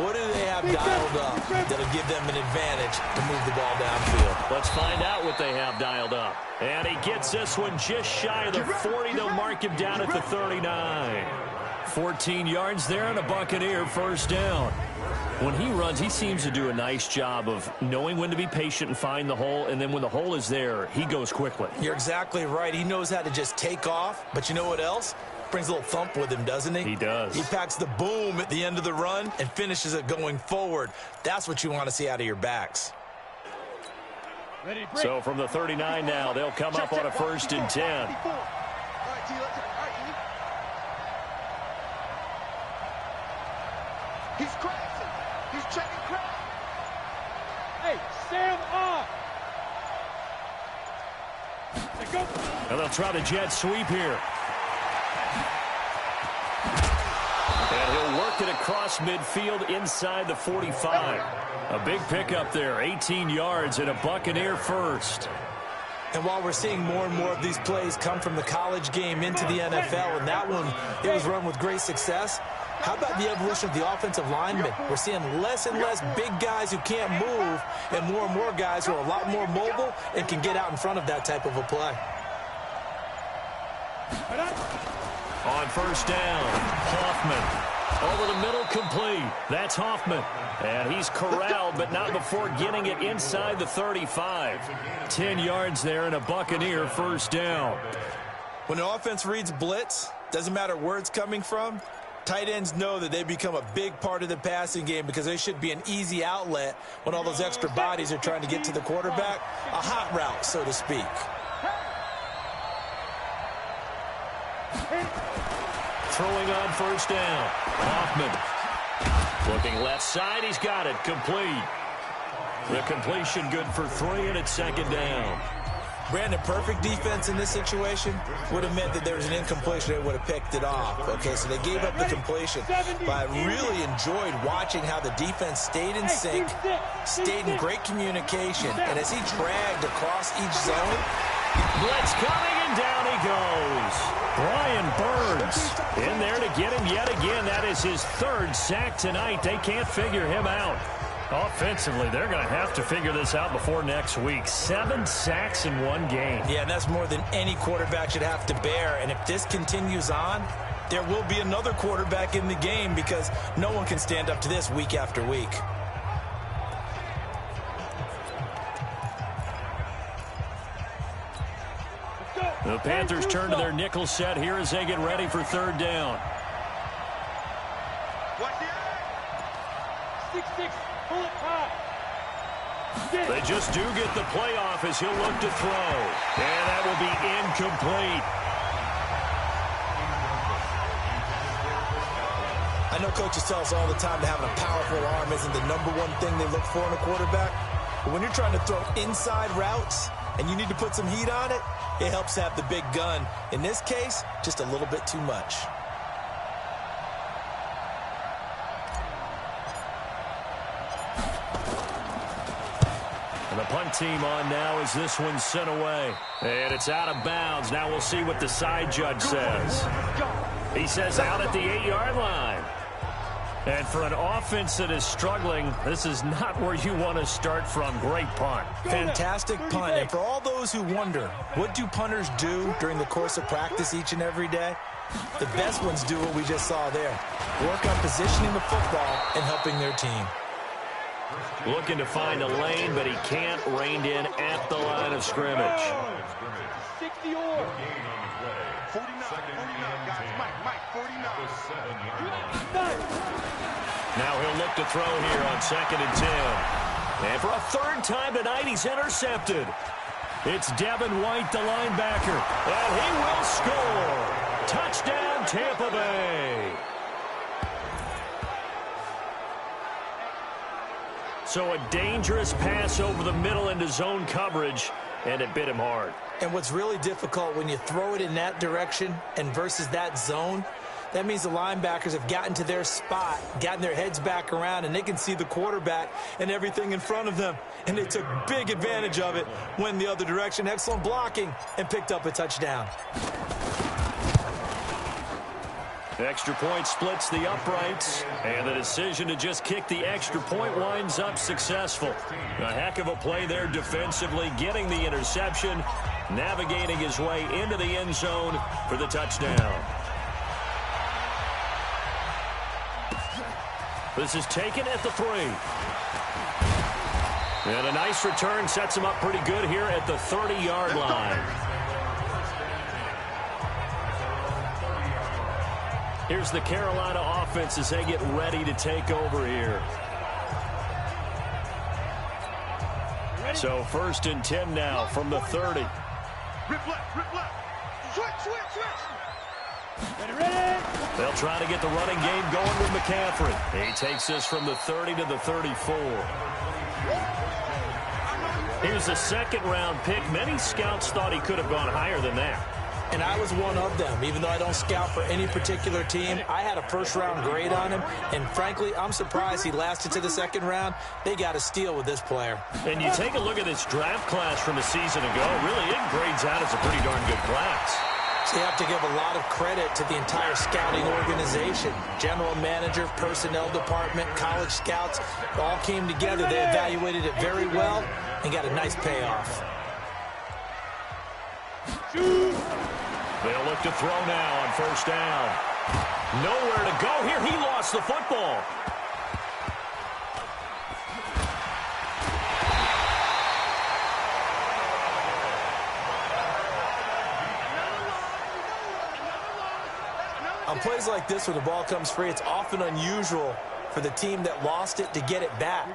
What do they have dialed up that'll give them an advantage to move the ball downfield? Let's find out what they have dialed up. And he gets this one just shy of the 40. They'll mark him down at the 39. 14 yards there and a Buccaneer first down. When he runs, he seems to do a nice job of knowing when to be patient and find the hole, and then when the hole is there, he goes quickly. You're exactly right. He knows how to just take off, but you know what else? Brings a little thump with him, doesn't he? He does. He packs the boom at the end of the run and finishes it going forward. That's what you want to see out of your backs. So from the 39 now, they'll come up on a first and 10. He's crashing. He's checking crash. Hey, Sam off. And they'll try the jet sweep here. And he'll work it across midfield inside the 45. A big pickup there, 18 yards and a Buccaneer first. And while we're seeing more and more of these plays come from the college game into the NFL, and that one, it was run with great success, how about the evolution of the offensive linemen? We're seeing less and less big guys who can't move and more guys who are a lot more mobile and can get out in front of that type of a play. On first down, Hoffman. Over the middle, complete. That's Hoffman. And he's corralled, but not before getting it inside the 35. 10 yards there and a Buccaneer first down. When the offense reads blitz, doesn't matter where it's coming from, tight ends know that they become a big part of the passing game because they should be an easy outlet when all those extra bodies are trying to get to the quarterback. A hot route, so to speak. Throwing on first down. Hoffman. Looking left side. He's got it. Complete. The completion good for 3, and it's second down. Brandon, perfect defense in this situation would have meant that there was an incompletion. They would have picked it off. Okay, so they gave up the completion. But I really enjoyed watching how the defense stayed in sync, stayed in great communication. And as he dragged across each zone, blitz coming, and down he goes. Brian Burns in there to get him yet again. That is his 3rd sack tonight. They can't figure him out. Offensively, they're going to have to figure this out before next week. 7 sacks in one game. Yeah, and that's more than any quarterback should have to bear. And if this continues on, there will be another quarterback in the game because no one can stand up to this week after week. The Panthers turn to their nickel set here as they get ready for 3rd down. 6-6, pull it high. They just do get the playoff as he'll look to throw. And that will be incomplete. I know coaches tell us all the time that having a powerful arm isn't the #1 thing they look for in a quarterback. But when you're trying to throw inside routes and you need to put some heat on it, it helps have the big gun. In this case, just a little bit too much. And the punt team on now as this one's sent away. And it's out of bounds. Now we'll see what the side judge says. He says out at the 8-yard line. And for an offense that is struggling, this is not where you want to start from. Great punt. Fantastic punt. And for all those who wonder, what do punters do during the course of practice each and every day? The best ones do what we just saw there. Work on positioning the football and helping their team. Looking to find a lane, but he can't. Reined in at the line of scrimmage. 60 or 49, guys. Mike, 49. Now he'll look to throw here on 2nd and 10. And for a 3rd time tonight, he's intercepted. It's Devin White, the linebacker. And he will score. Touchdown, Tampa Bay. So a dangerous pass over the middle into zone coverage, and it bit him hard. And what's really difficult when you throw it in that direction and versus that zone, that means the linebackers have gotten to their spot, gotten their heads back around, and they can see the quarterback and everything in front of them. And they took big advantage of it, went the other direction, excellent blocking, and picked up a touchdown. Extra point splits the uprights, and the decision to just kick the extra point winds up successful. A heck of a play there defensively, getting the interception, navigating his way into the end zone for the touchdown. This is taken at the 3. And a nice return sets him up pretty good here at the 30-yard line. Here's the Carolina offense as they get ready to take over here. So 1st and 10 now from the 30. Rip left. Switch. Ready. They'll try to get the running game going with McCaffrey. He takes this from the 30 to the 34. Here's a 2nd-round pick. Many scouts thought he could have gone higher than that. And I was one of them. Even though I don't scout for any particular team, I had a 1st-round grade on him. And frankly, I'm surprised he lasted to the 2nd round. They got a steal with this player. And you take a look at this draft class from a season ago, really it grades out as a pretty darn good class. So you have to give a lot of credit to the entire scouting organization. General manager, personnel department, college scouts, all came together. They evaluated it very well and got a nice payoff. They'll look to throw now on first down. Nowhere to go here. He lost the football. On plays like this, when the ball comes free, it's often unusual for the team that lost it to get it back.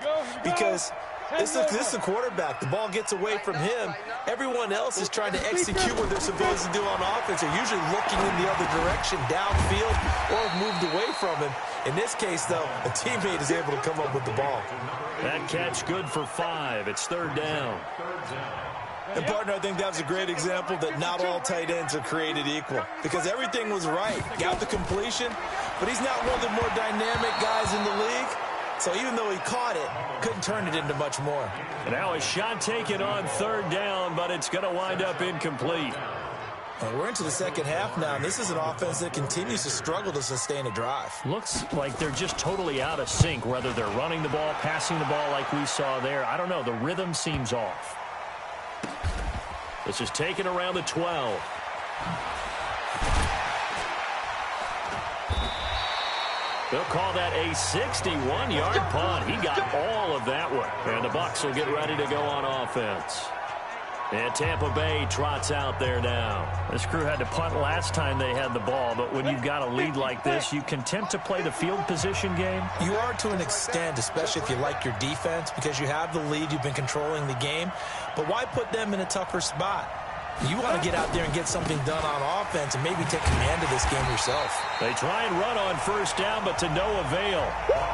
Because this is the quarterback. The ball gets away from him. Everyone else is trying to execute what they're supposed to do on offense. They're usually looking in the other direction, downfield, or have moved away from him. In this case, though, a teammate is able to come up with the ball. That catch good for 5. It's third down. And, partner, I think that was a great example that not all tight ends are created equal. Because everything was right. Got the completion, but he's not one of the more dynamic guys in the league. So even though he caught it, couldn't turn it into much more. And now a shot taken on third down, but it's going to wind up incomplete. And we're into the second half now, and this is an offense that continues to struggle to sustain a drive. Looks like they're just totally out of sync, whether they're running the ball, passing the ball like we saw there. I don't know. The rhythm seems off. This is taken around the 12. They'll call that a 61-yard punt. He got all of that one. And the Bucs will get ready to go on offense. And Tampa Bay trots out there now. This crew had to punt last time they had the ball, but when you've got a lead like this, you content to play the field position game? You are to an extent, especially if you like your defense, because you have the lead, you've been controlling the game. But why put them in a tougher spot? You want to get out there and get something done on offense and maybe take command of this game yourself. They try and run on first down, but to no avail.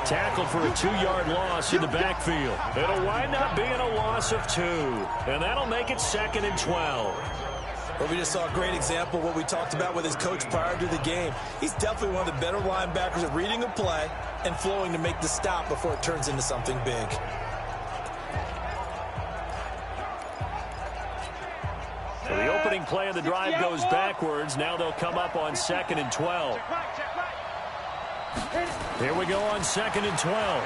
Tackled for a 2-yard loss in the backfield. It'll wind up being a loss of 2, and that'll make it 2nd and 12. Well, we just saw a great example of what we talked about with his coach prior to the game. He's definitely one of the better linebackers at reading a play and flowing to make the stop before it turns into something big. So the opening play of the drive goes backwards. Now they'll come up on 2nd and 12. Here we go on 2nd and 12.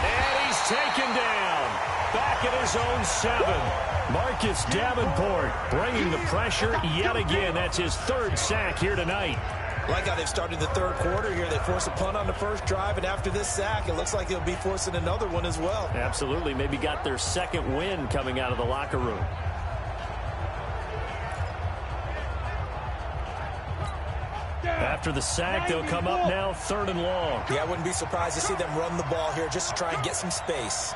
And he's taken down. Back at his own 7. Marcus Davenport bringing the pressure yet again. That's his 3rd sack here tonight. Like how they've started the third quarter here. They force a punt on the first drive, and after this sack, it looks like they'll be forcing another one as well. Absolutely. Maybe got their 2nd win coming out of the locker room. After the sack, they'll come up now 3rd and long. Yeah, I wouldn't be surprised to see them run the ball here just to try and get some space.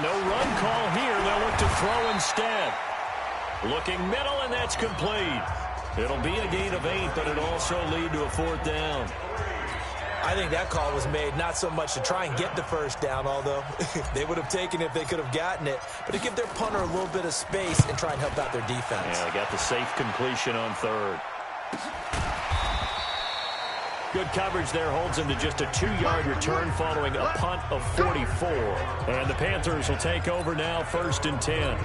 No run call here. They'll look to throw instead. Looking middle, and that's complete. It'll be a gain of 8, but it'll also lead to a 4th down. I think that call was made not so much to try and get the first down, although they would have taken it if they could have gotten it, but to give their punter a little bit of space and try and help out their defense. Yeah, they got the safe completion on 3rd. Good coverage there holds him to just a 2-yard return following a punt of 44. And the Panthers will take over now 1st and 10.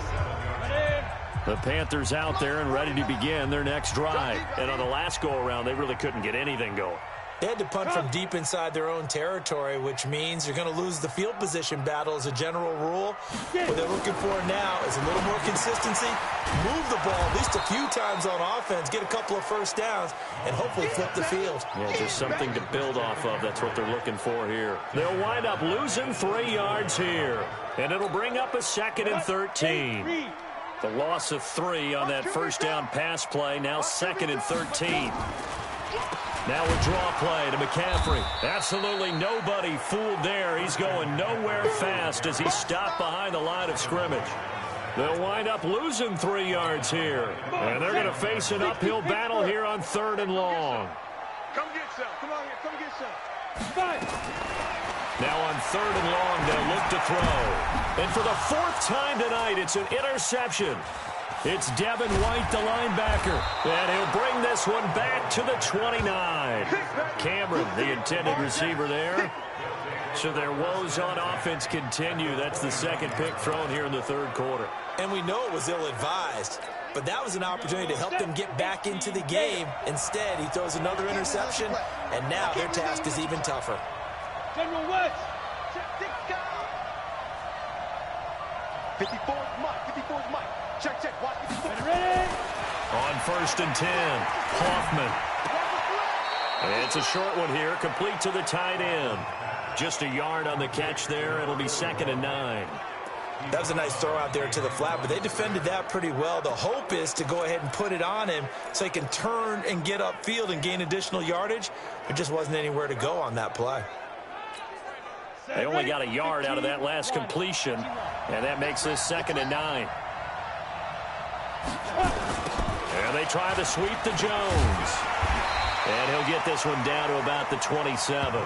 The Panthers out there and ready to begin their next drive. And on the last go-around, they really couldn't get anything going. They had to punt from deep inside their own territory, which means you're going to lose the field position battle as a general rule. What they're looking for now is a little more consistency, move the ball at least a few times on offense, get a couple of first downs, and hopefully flip the field. Yeah, just something to build off of. That's what they're looking for here. They'll wind up losing 3 yards here, and it'll bring up a 2nd and 13. The loss of 3 on that first down pass play, now 2nd and 13. Now a draw play to McCaffrey. Absolutely nobody fooled there. He's going nowhere fast as he's stopped behind the line of scrimmage. They'll wind up losing 3 yards here. And they're going to face an uphill battle here on 3rd and long. Come get some. Come on here. Come get some. Now on 3rd and long, they'll look to throw. And for the 4th time tonight, it's an interception. It's Devin White, the linebacker, and he'll bring this one back to the 29. Cameron, the intended receiver there. So their woes on offense continue. That's the 2nd pick thrown here in the 3rd quarter. And we know it was ill-advised, but that was an opportunity to help them get back into the game. Instead, he throws another interception, and now their task is even tougher. General West. 54 is Mike. 54 is Mike. Check, check. Watch. Ready? On 1st and 10, Hoffman. It's a short one here, complete to the tight end. Just a yard on the catch there. It'll be 2nd and 9. That was a nice throw out there to the flat, but they defended that pretty well. The hope is to go ahead and put it on him so he can turn and get upfield and gain additional yardage. There just wasn't anywhere to go on that play. They only got a yard out of that last completion, and that makes this 2nd and 9. And they try to sweep to Jones. And he'll get this one down to about the 27.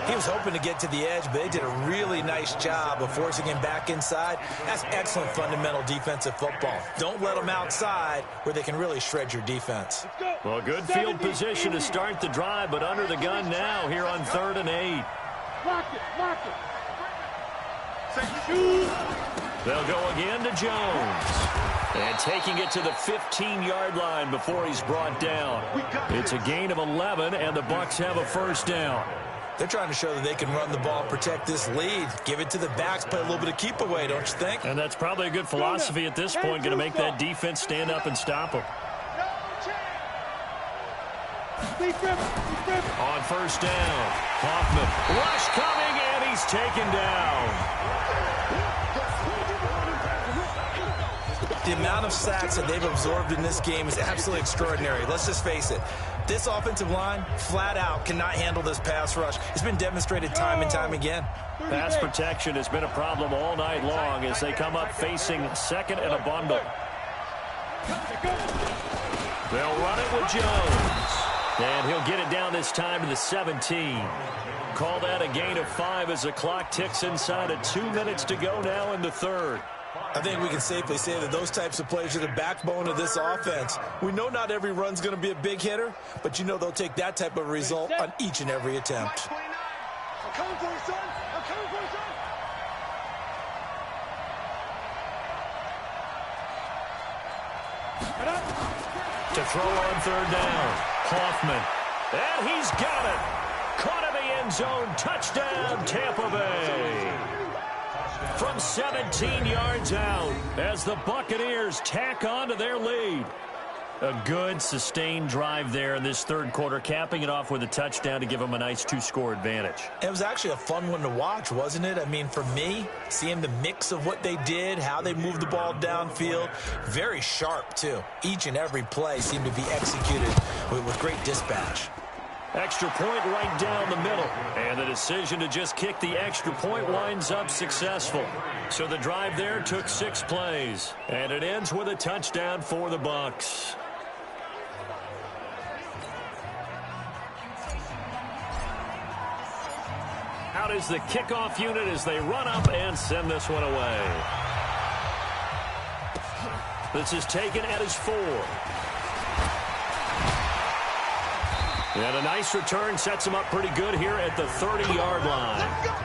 He was hoping to get to the edge, but they did a really nice job of forcing him back inside. That's excellent fundamental defensive football. Don't let them outside where they can really shred your defense. Well, good field position to start the drive, but under the gun now here on 3rd and 8. Lock it, lock it. They'll go again to Jones. And taking it to the 15-yard line before he's brought down. It's a gain of 11, and the Bucs have a 1st down. They're trying to show that they can run the ball, protect this lead. Give it to the backs, play a little bit of keep away, don't you think? And that's probably a good philosophy at this point, going to make that defense stand up and stop them. On 1st down, Hoffman. Rush coming, and he's taken down. The amount of sacks that they've absorbed in this game is absolutely extraordinary. Let's just face it. This offensive line, flat out, cannot handle this pass rush. It's been demonstrated time and time again. Pass protection has been a problem all night long as they come up facing 2nd and a bundle. They'll run it with Jones. And he'll get it down this time to the 17. Call that a gain of 5 as the clock ticks inside of 2 minutes to go now in the 3rd. I think we can safely say that those types of plays are the backbone of this offense. We know not every run's going to be a big hitter, but you know they'll take that type of result on each and every attempt. I'm coming for you, son. I'm coming for you, son. To throw on 3rd down, Hoffman. And he's got it. Caught in the end zone. Touchdown, Tampa Bay. From 17 yards out as the Buccaneers tack on to their lead. A good, sustained drive there in this 3rd quarter, capping it off with a touchdown to give them a nice 2-score advantage. It was actually a fun one to watch, wasn't it? I mean, for me, seeing the mix of what they did, how they moved the ball downfield, very sharp, too. Each and every play seemed to be executed with great dispatch. Extra point right down the middle. And the decision to just kick the extra point winds up successful. So the drive there took 6 plays. And it ends with a touchdown for the Bucs. Out is the kickoff unit as they run up and send this one away. This is taken at his 4. And a nice return sets him up pretty good here at the 30-yard line.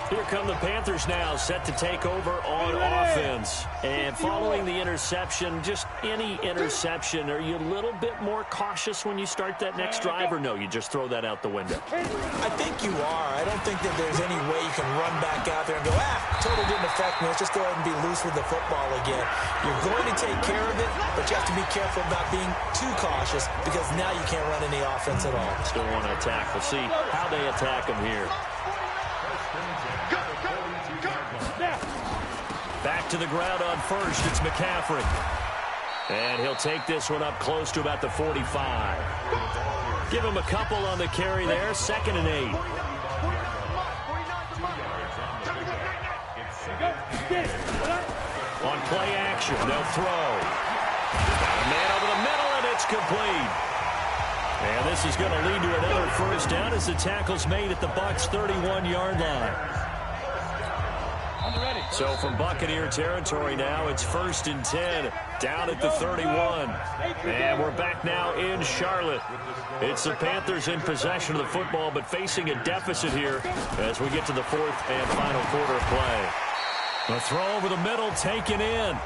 Here come the Panthers now, set to take over on offense. And following the interception, just any interception, are you a little bit more cautious when you start that next drive, or no, you just throw that out the window? I think you are. I don't think that there's any way you can run back out there and go, totally didn't affect me. Let's just go ahead and be loose with the football again. You're going to take care of it, but you have to be careful about being too cautious because now you can't run any offense at all. Still want to attack. We'll see how they attack him here. Back to the ground on 1st. It's McCaffrey. And he'll take this one up close to about the 45. Give him a couple on the carry there. 2nd and 8. On play action, they'll throw. Got a man over the middle, and it's complete. And this is going to lead to another 1st down as the tackle's made at the Bucs' 31-yard line. So from Buccaneer territory now, it's 1st and 10, down at the 31. And we're back now in Charlotte. It's the Panthers in possession of the football, but facing a deficit here as we get to the 4th and final quarter of play. A throw over the middle, taken in.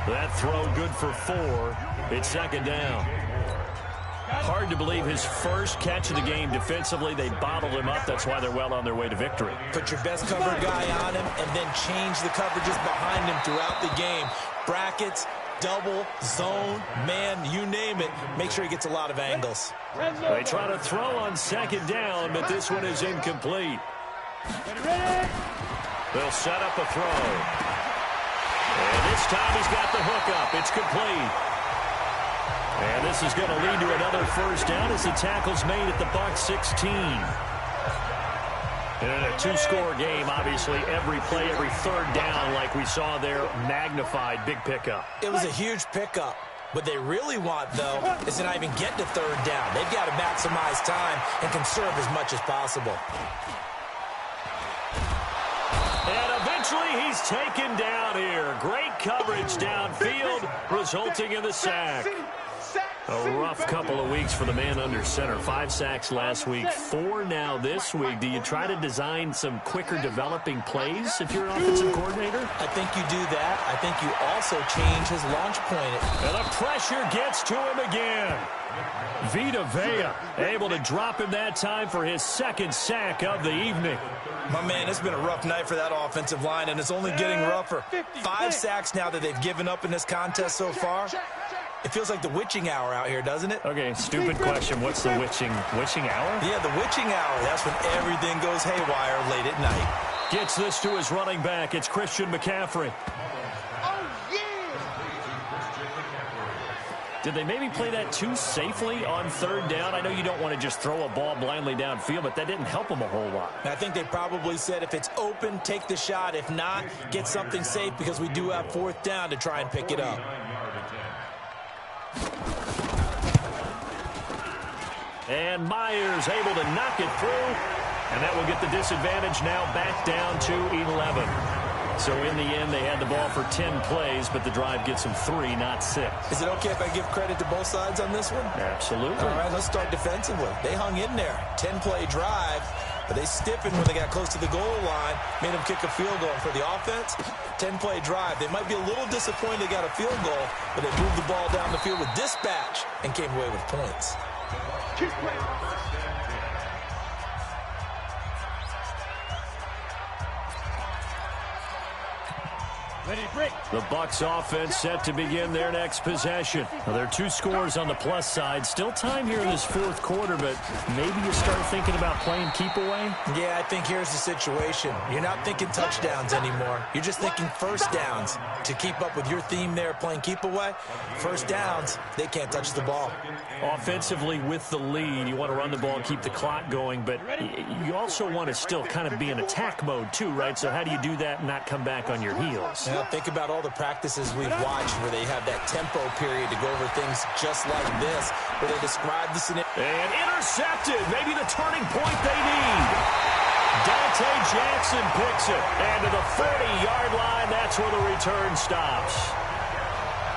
That throw good for 4. It's 2nd down. Hard to believe his first catch of the game defensively. They bottled him up. That's why they're well on their way to victory. Put your best cover guy on him and then change the coverages behind him throughout the game. Brackets, double, zone, man, you name it. Make sure he gets a lot of angles. They try to throw on second down, but this one is incomplete. They'll set up a throw. And this time he's got the hook up. It's complete. And this is going to lead to another first down as the tackle's made at the Bucs 16. And in a two-score game, obviously, every play, every third down, like we saw there, magnified, big pickup. It was a huge pickup. What they really want, though, is to not even get to third down. They've got to maximize time and conserve as much as possible. And eventually he's taken down here. Great coverage downfield, resulting in the sack. A rough couple of weeks for the man under center. 5 sacks last week, 4 now this week. Do you try to design some quicker developing plays if you're an offensive coordinator? I think you do that. I think you also change his launch point. And the pressure gets to him again. Vita Vea able to drop him that time for his second sack of the evening. My man, it's been a rough night for that offensive line, and it's only getting rougher. 5 sacks now that they've given up in this contest so far. It feels like the witching hour out here, doesn't it? Okay, stupid question. What's the witching hour? Yeah, the witching hour. That's when everything goes haywire late at night. Gets this to his running back. It's Christian McCaffrey. Did they maybe play that too safely on third down? I know you don't want to just throw a ball blindly downfield, but that didn't help them a whole lot. I think they probably said if it's open, take the shot. If not, get something safe because we do have fourth down to try and pick it up. And Myers able to knock it through, and that will get the disadvantage now back down to 11. So in the end, they had the ball for 10 plays, but the drive gets them 3, not 6. Is it okay if I give credit to both sides on this one? Absolutely. All right, let's start defensively. They hung in there. 10-play drive, but they stiffened when they got close to the goal line, made them kick a field goal. For the offense, 10-play drive. They might be a little disappointed they got a field goal, but they moved the ball down the field with dispatch and came away with points. The Bucs offense set to begin their next possession. Well, there are 2 scores on the plus side. Still time here in this fourth quarter, but maybe you start thinking about playing keep away? Yeah, I think here's the situation. You're not thinking touchdowns anymore. You're just thinking first downs. To keep up with your theme there, playing keep away, first downs, they can't touch the ball. Offensively with the lead, you want to run the ball, keep the clock going, but you also want to still kind of be in attack mode too, right? So how do you do that and not come back on your heels? Yeah, think about all the practices we've watched where they have that tempo period to go over things just like this, where they describe the scenario. And intercepted, maybe the turning point they need. Dante Jackson picks it, and to the 40-yard line, that's where the return stops.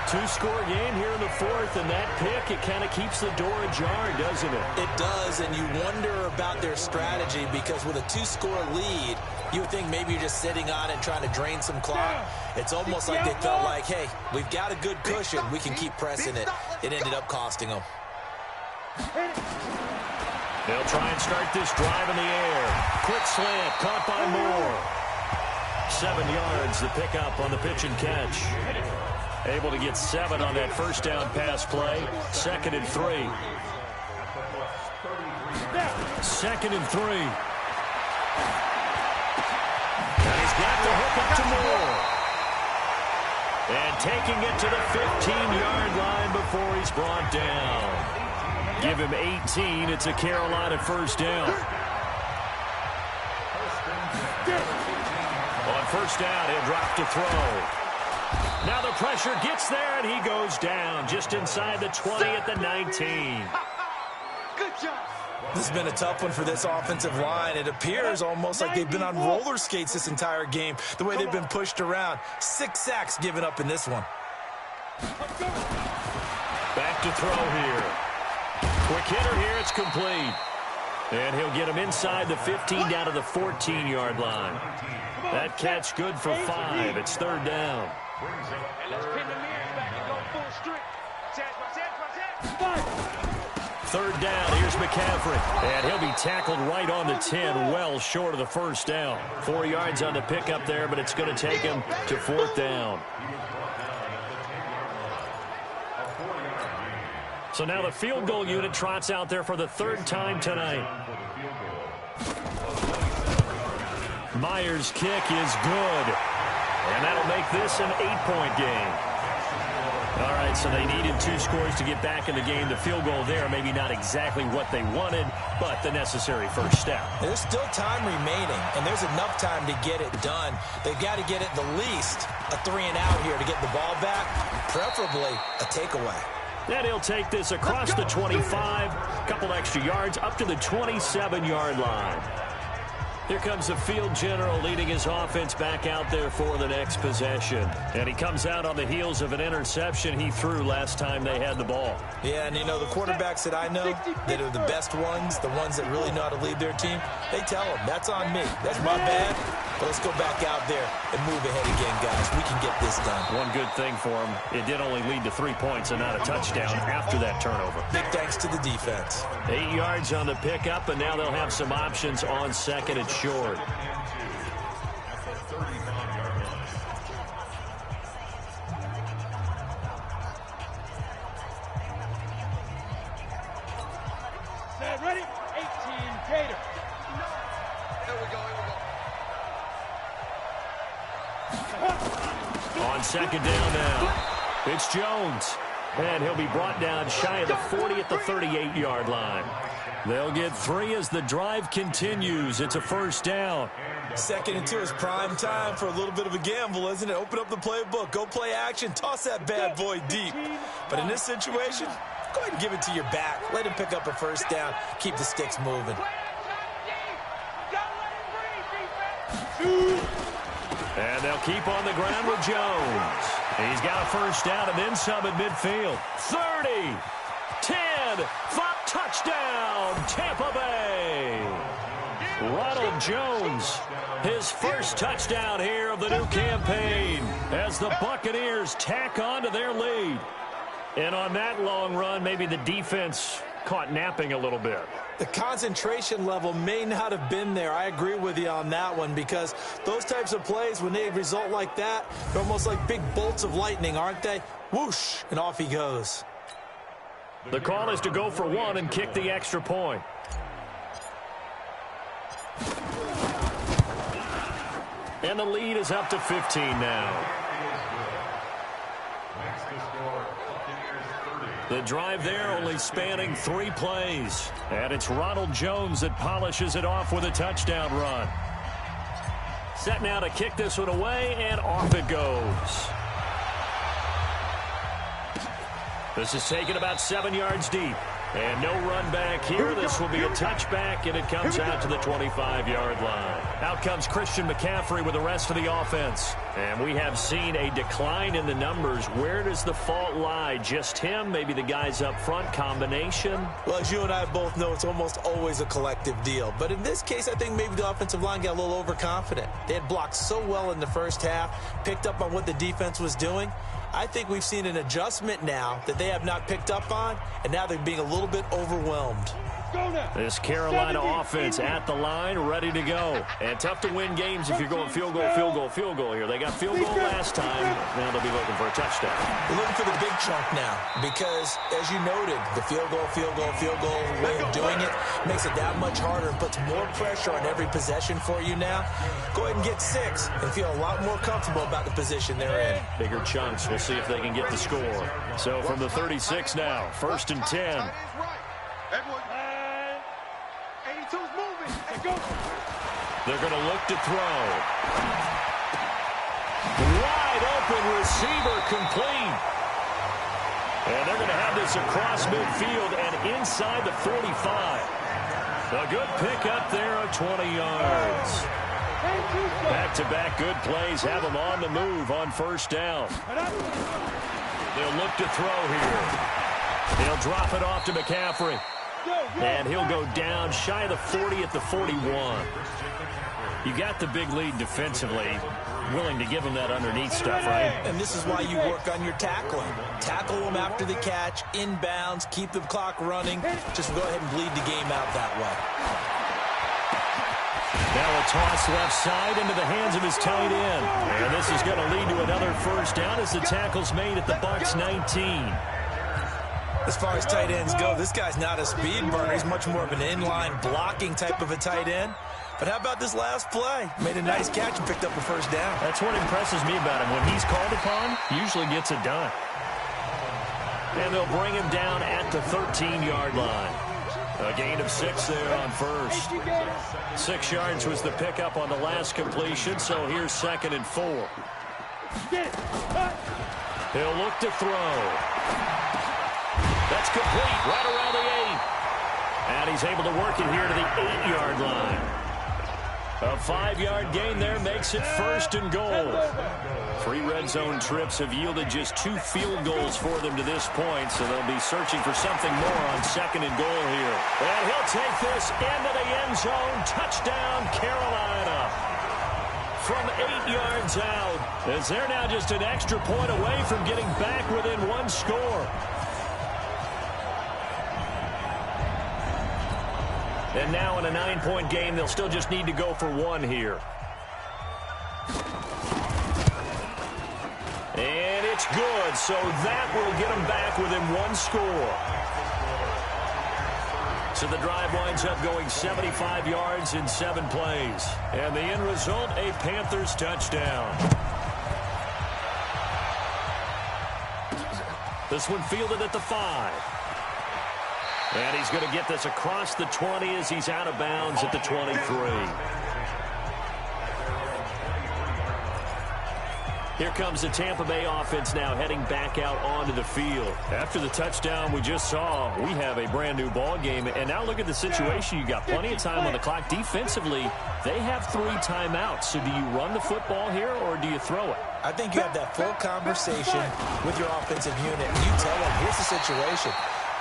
2-score game here in the fourth, and that pick, it kind of keeps the door ajar, doesn't it? It does, and you wonder about their strategy because with a 2-score lead, you would think maybe you're just sitting on it and trying to drain some clock. It's almost like they felt like, hey, we've got a good cushion. We can keep pressing it. It ended up costing them. They'll try and start this drive in the air. Quick slant, caught by Moore. 7 yards, the pickup on the pitch and catch. Able to get 7 on that first down pass play. 2nd and 3. 2nd and 3. And he's got the hook up to Moore. And taking it to the 15-yard line before he's brought down. Give him 18. It's a Carolina first down. On first down, he'll drop to throw. Now the pressure gets there, and he goes down just inside the 20 at the 19. Good job. This has been a tough one for this offensive line. It appears almost like they've been on roller skates this entire game, the way they've been pushed around. 6 sacks given up in this one. Back to throw here. Quick hitter here, it's complete. And he'll get him inside the 15 down to the 14-yard line. That catch good for 5. It's 3rd down. And let's pin the mirrors back and go full strength. Third down, here's McCaffrey. And he'll be tackled right on the 10, well short of the first down. 4 yards on the pickup there, but it's going to take him to 4th down. So now the field goal unit trots out there for the 3rd time tonight. Myers' kick is good. And that'll make this an 8-point game. All right, so they needed 2 scores to get back in the game. The field goal there, maybe not exactly what they wanted, but the necessary first step. There's still time remaining, and there's enough time to get it done. They've got to get at the least a 3-and-out here to get the ball back, preferably a takeaway. And he'll take this across the 25, couple extra yards, up to the 27-yard line. Here comes the field general leading his offense back out there for the next possession. And he comes out on the heels of an interception he threw last time they had the ball. Yeah, and you know, the quarterbacks that I know that are the best ones, the ones that really know how to lead their team, they tell them, that's on me. That's my bad. But let's go back out there and move ahead again, guys. We can get this done. One good thing for him, it did only lead to 3 points and not a touchdown after that turnover. Big thanks to the defense. 8 yards on the pickup, and now they'll have some options on 2nd and short. Set, ready? 18, Gator. Here we go. On 2nd down now, it's Jones. And he'll be brought down shy of the 40 at the 38-yard line. They'll get 3 as the drive continues. It's a 1st down. 2nd and 2 is prime time for a little bit of a gamble, isn't it? Open up the playbook, go play action, toss that bad boy deep. But in this situation, go ahead and give it to your back. Let him pick up a 1st down. Keep the sticks moving. And they'll keep on the ground with Jones. He's got a 1st down and then some at midfield. 30, 10, 5, touchdown, Tampa Bay. Ronald Jones, his first touchdown here of the new campaign as the Buccaneers tack on to their lead. And on that long run, maybe the defense caught napping a little bit. The concentration level may not have been there. I agree with you on that one, because those types of plays, when they result like that, they're almost like big bolts of lightning, aren't they? Whoosh, and off he goes. The call is to go for 1 and kick the extra point. And the lead is up to 15 now. The drive there only spanning 3 plays. And it's Ronald Jones that polishes it off with a touchdown run. Set now to kick this one away, and off it goes. This is taken about 7 yards deep. And no run back here. This will be a touchback, and it comes out to the 25-yard line. Out comes Christian McCaffrey with the rest of the offense. And we have seen a decline in the numbers. Where does the fault lie? Just him? Maybe the guys up front? Combination? Well, as you and I both know, it's almost always a collective deal. But in this case, I think maybe the offensive line got a little overconfident. They had blocked so well in the first half, picked up on what the defense was doing. I think we've seen an adjustment now that they have not picked up on, and now they're being a little bit overwhelmed. This Carolina offense at the line, ready to go. And tough to win games if you're going field goal, field goal, field goal here. They got field goal last time. Now they'll be looking for a touchdown. They're looking for the big chunk now because, as you noted, the field goal way of doing it makes it that much harder and puts more pressure on every possession for you now. Go ahead and get 6 and feel a lot more comfortable about the position they're in. Bigger chunks. We'll see if they can get the score. So from the 36 now, 1st and 10. They're going to look to throw. Wide open receiver complete. And they're going to have this across midfield and inside the 45. A good pickup there of 20 yards. Back-to-back good plays have them on the move on 1st down. They'll look to throw here. He'll drop it off to McCaffrey. And he'll go down shy of the 40 at the 41. You got the big lead defensively. Willing to give him that underneath stuff, right? And this is why you work on your tackling. Tackle them after the catch, inbounds, keep the clock running. Just go ahead and bleed the game out that way. Now a toss left side into the hands of his tight end. And this is going to lead to another first down as the tackle's made at the Bucs 19. As far as tight ends go, this guy's not a speed burner. He's much more of an inline blocking type of a tight end. But how about this last play? Made a nice catch and picked up a first down. That's what impresses me about him. When he's called upon, usually gets it done. And they'll bring him down at the 13-yard line. A gain of 6 there on first. 6 yards was the pickup on the last completion, so here's 2nd and 4. He'll look to throw. That's complete right around the 8. And he's able to work it here to the 8-yard line. A 5-yard gain there makes it 1st and goal. 3 red zone trips have yielded just 2 field goals for them to this point, so they'll be searching for something more on 2nd and goal here. And he'll take this into the end zone. Touchdown, Carolina. From 8 yards out, as they're now just an extra point away from getting back within 1 score. And now in a 9-point game, they'll still just need to go for 1 here. And it's good, so that will get them back within 1 score. So the drive winds up going 75 yards in 7 plays. And the end result, a Panthers touchdown. This one fielded at the 5. And he's going to get this across the 20 as he's out of bounds at the 23. Here comes the Tampa Bay offense now heading back out onto the field. After the touchdown we just saw, we have a brand new ball game. And now look at the situation. You got plenty of time on the clock. Defensively, they have 3 timeouts. So do you run the football here or do you throw it? I think you have that full conversation with your offensive unit. You tell them, here's the situation.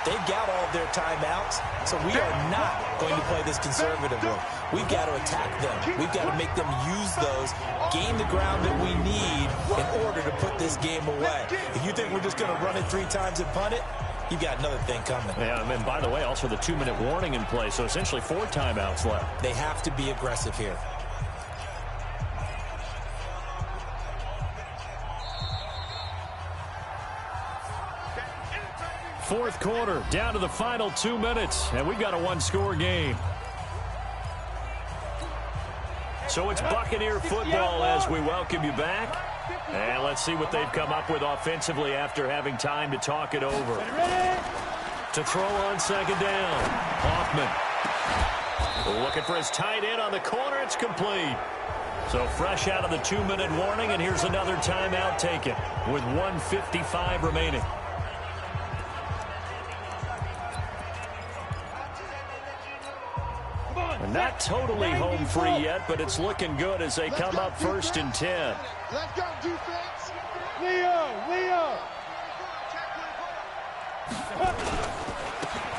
They've got all of their timeouts, so we are not going to play this conservatively. We've got to attack them. We've got to make them use those, gain the ground that we need in order to put this game away. If you think we're just going to run it 3 times and punt it, you've got another thing coming. Yeah, and by the way, also the 2-minute warning in play, so essentially 4 timeouts left. They have to be aggressive here. Fourth quarter, down to the final 2 minutes, and we've got a 1-score game. So it's Buccaneer football as we welcome you back. And let's see what they've come up with offensively after having time to talk it over. To throw on 2nd down, Hoffman. Looking for his tight end on the corner. It's complete. So fresh out of the 2-minute warning, and here's another timeout taken with 1:55 remaining. Not totally home free yet, but it's looking good as they come up 1st and 10. Let's go, defense. Leo.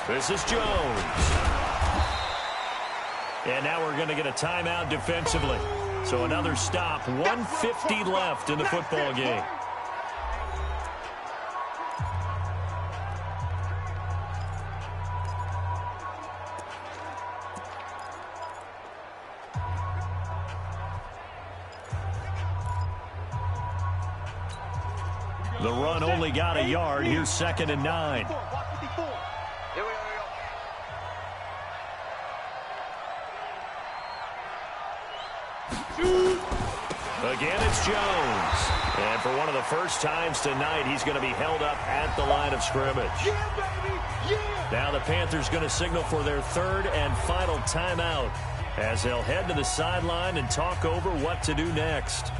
This is Jones. And now we're going to get a timeout defensively. So another stop, 1:50 left in the football game. The run only got a yard. Here's 2nd and 9. Again, it's Jones. And for one of the first times tonight, he's going to be held up at the line of scrimmage. Now the Panthers going to signal for their 3rd and final timeout as they'll head to the sideline and talk over what to do next.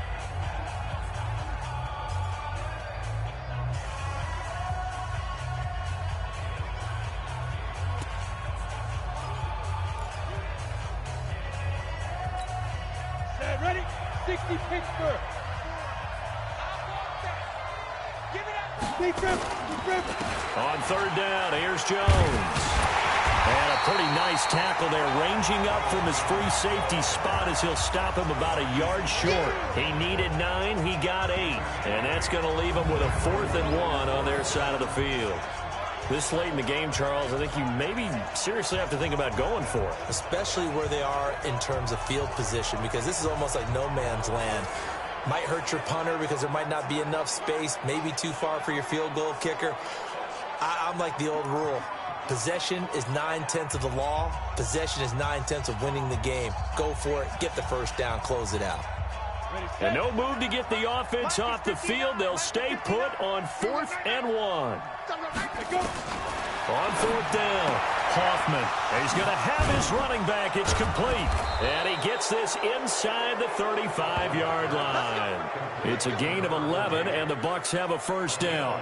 Ready? 60 Pittsburgh. On 3rd down, here's Jones. And a pretty nice tackle there, ranging up from his free safety spot as he'll stop him about a yard short. He needed 9, he got 8. And that's going to leave him with a 4th and 1 on their side of the field. This late in the game, Charles, I think you maybe seriously have to think about going for it. Especially where they are in terms of field position, because this is almost like no man's land. Might hurt your punter because there might not be enough space, maybe too far for your field goal kicker. I'm like the old rule. Possession is 9/10 of the law. Possession is 9/10 of winning the game. Go for it. Get the first down. Close it out. And no move to get the offense off the field. They'll stay put on 4th and 1. On 4th down, Hoffman. He's going to have his running back. It's complete. And he gets this inside the 35-yard line. It's a gain of 11, and the Bucs have a first down.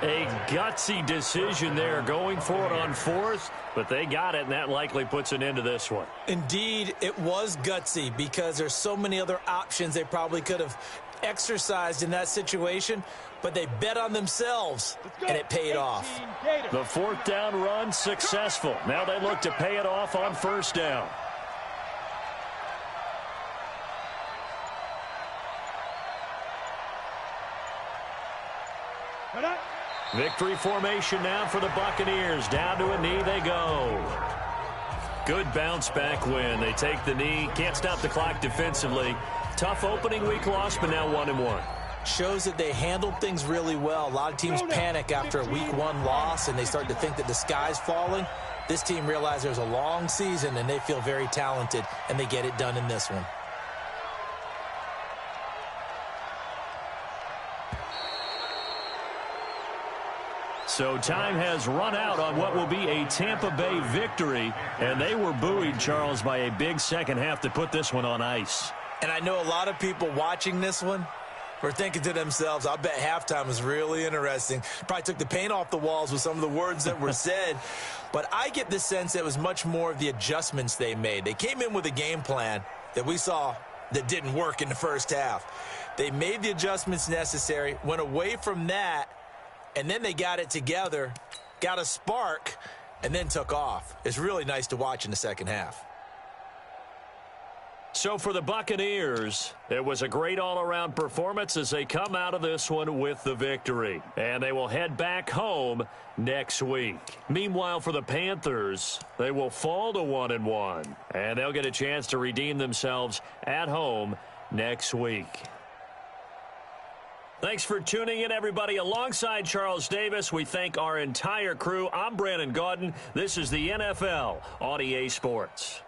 A gutsy decision there, going for it on 4th, but they got it, and that likely puts an end to this one. Indeed, it was gutsy because there's so many other options they probably could have exercised in that situation, but they bet on themselves, and it paid off. The 4th down run successful. Now they look to pay it off on 1st down. Victory formation now for the Buccaneers. Down to a knee they go. Good bounce back win. They take the knee. Can't stop the clock defensively. Tough opening week loss, but now 1-1. Shows that they handled things really well. A lot of teams panic after a week 1 loss, and they start to think that the sky's falling. This team realized there's a long season, and they feel very talented, and they get it done in this one. So time has run out on what will be a Tampa Bay victory, and they were buoyed, Charles, by a big second half to put this one on ice. And I know a lot of people watching this one were thinking to themselves, I bet halftime was really interesting. Probably took the paint off the walls with some of the words that were said. But I get the sense that it was much more of the adjustments they made. They came in with a game plan that we saw that didn't work in the first half. They made the adjustments necessary, went away from that, and then they got it together, got a spark, and then took off. It's really nice to watch in the second half. So for the Buccaneers, it was a great all-around performance as they come out of this one with the victory. And they will head back home next week. Meanwhile, for the Panthers, they will fall to 1-1. And they'll get a chance to redeem themselves at home next week. Thanks for tuning in, everybody. Alongside Charles Davis, we thank our entire crew. I'm Brandon Gaudin. This is the NFL on EA Sports.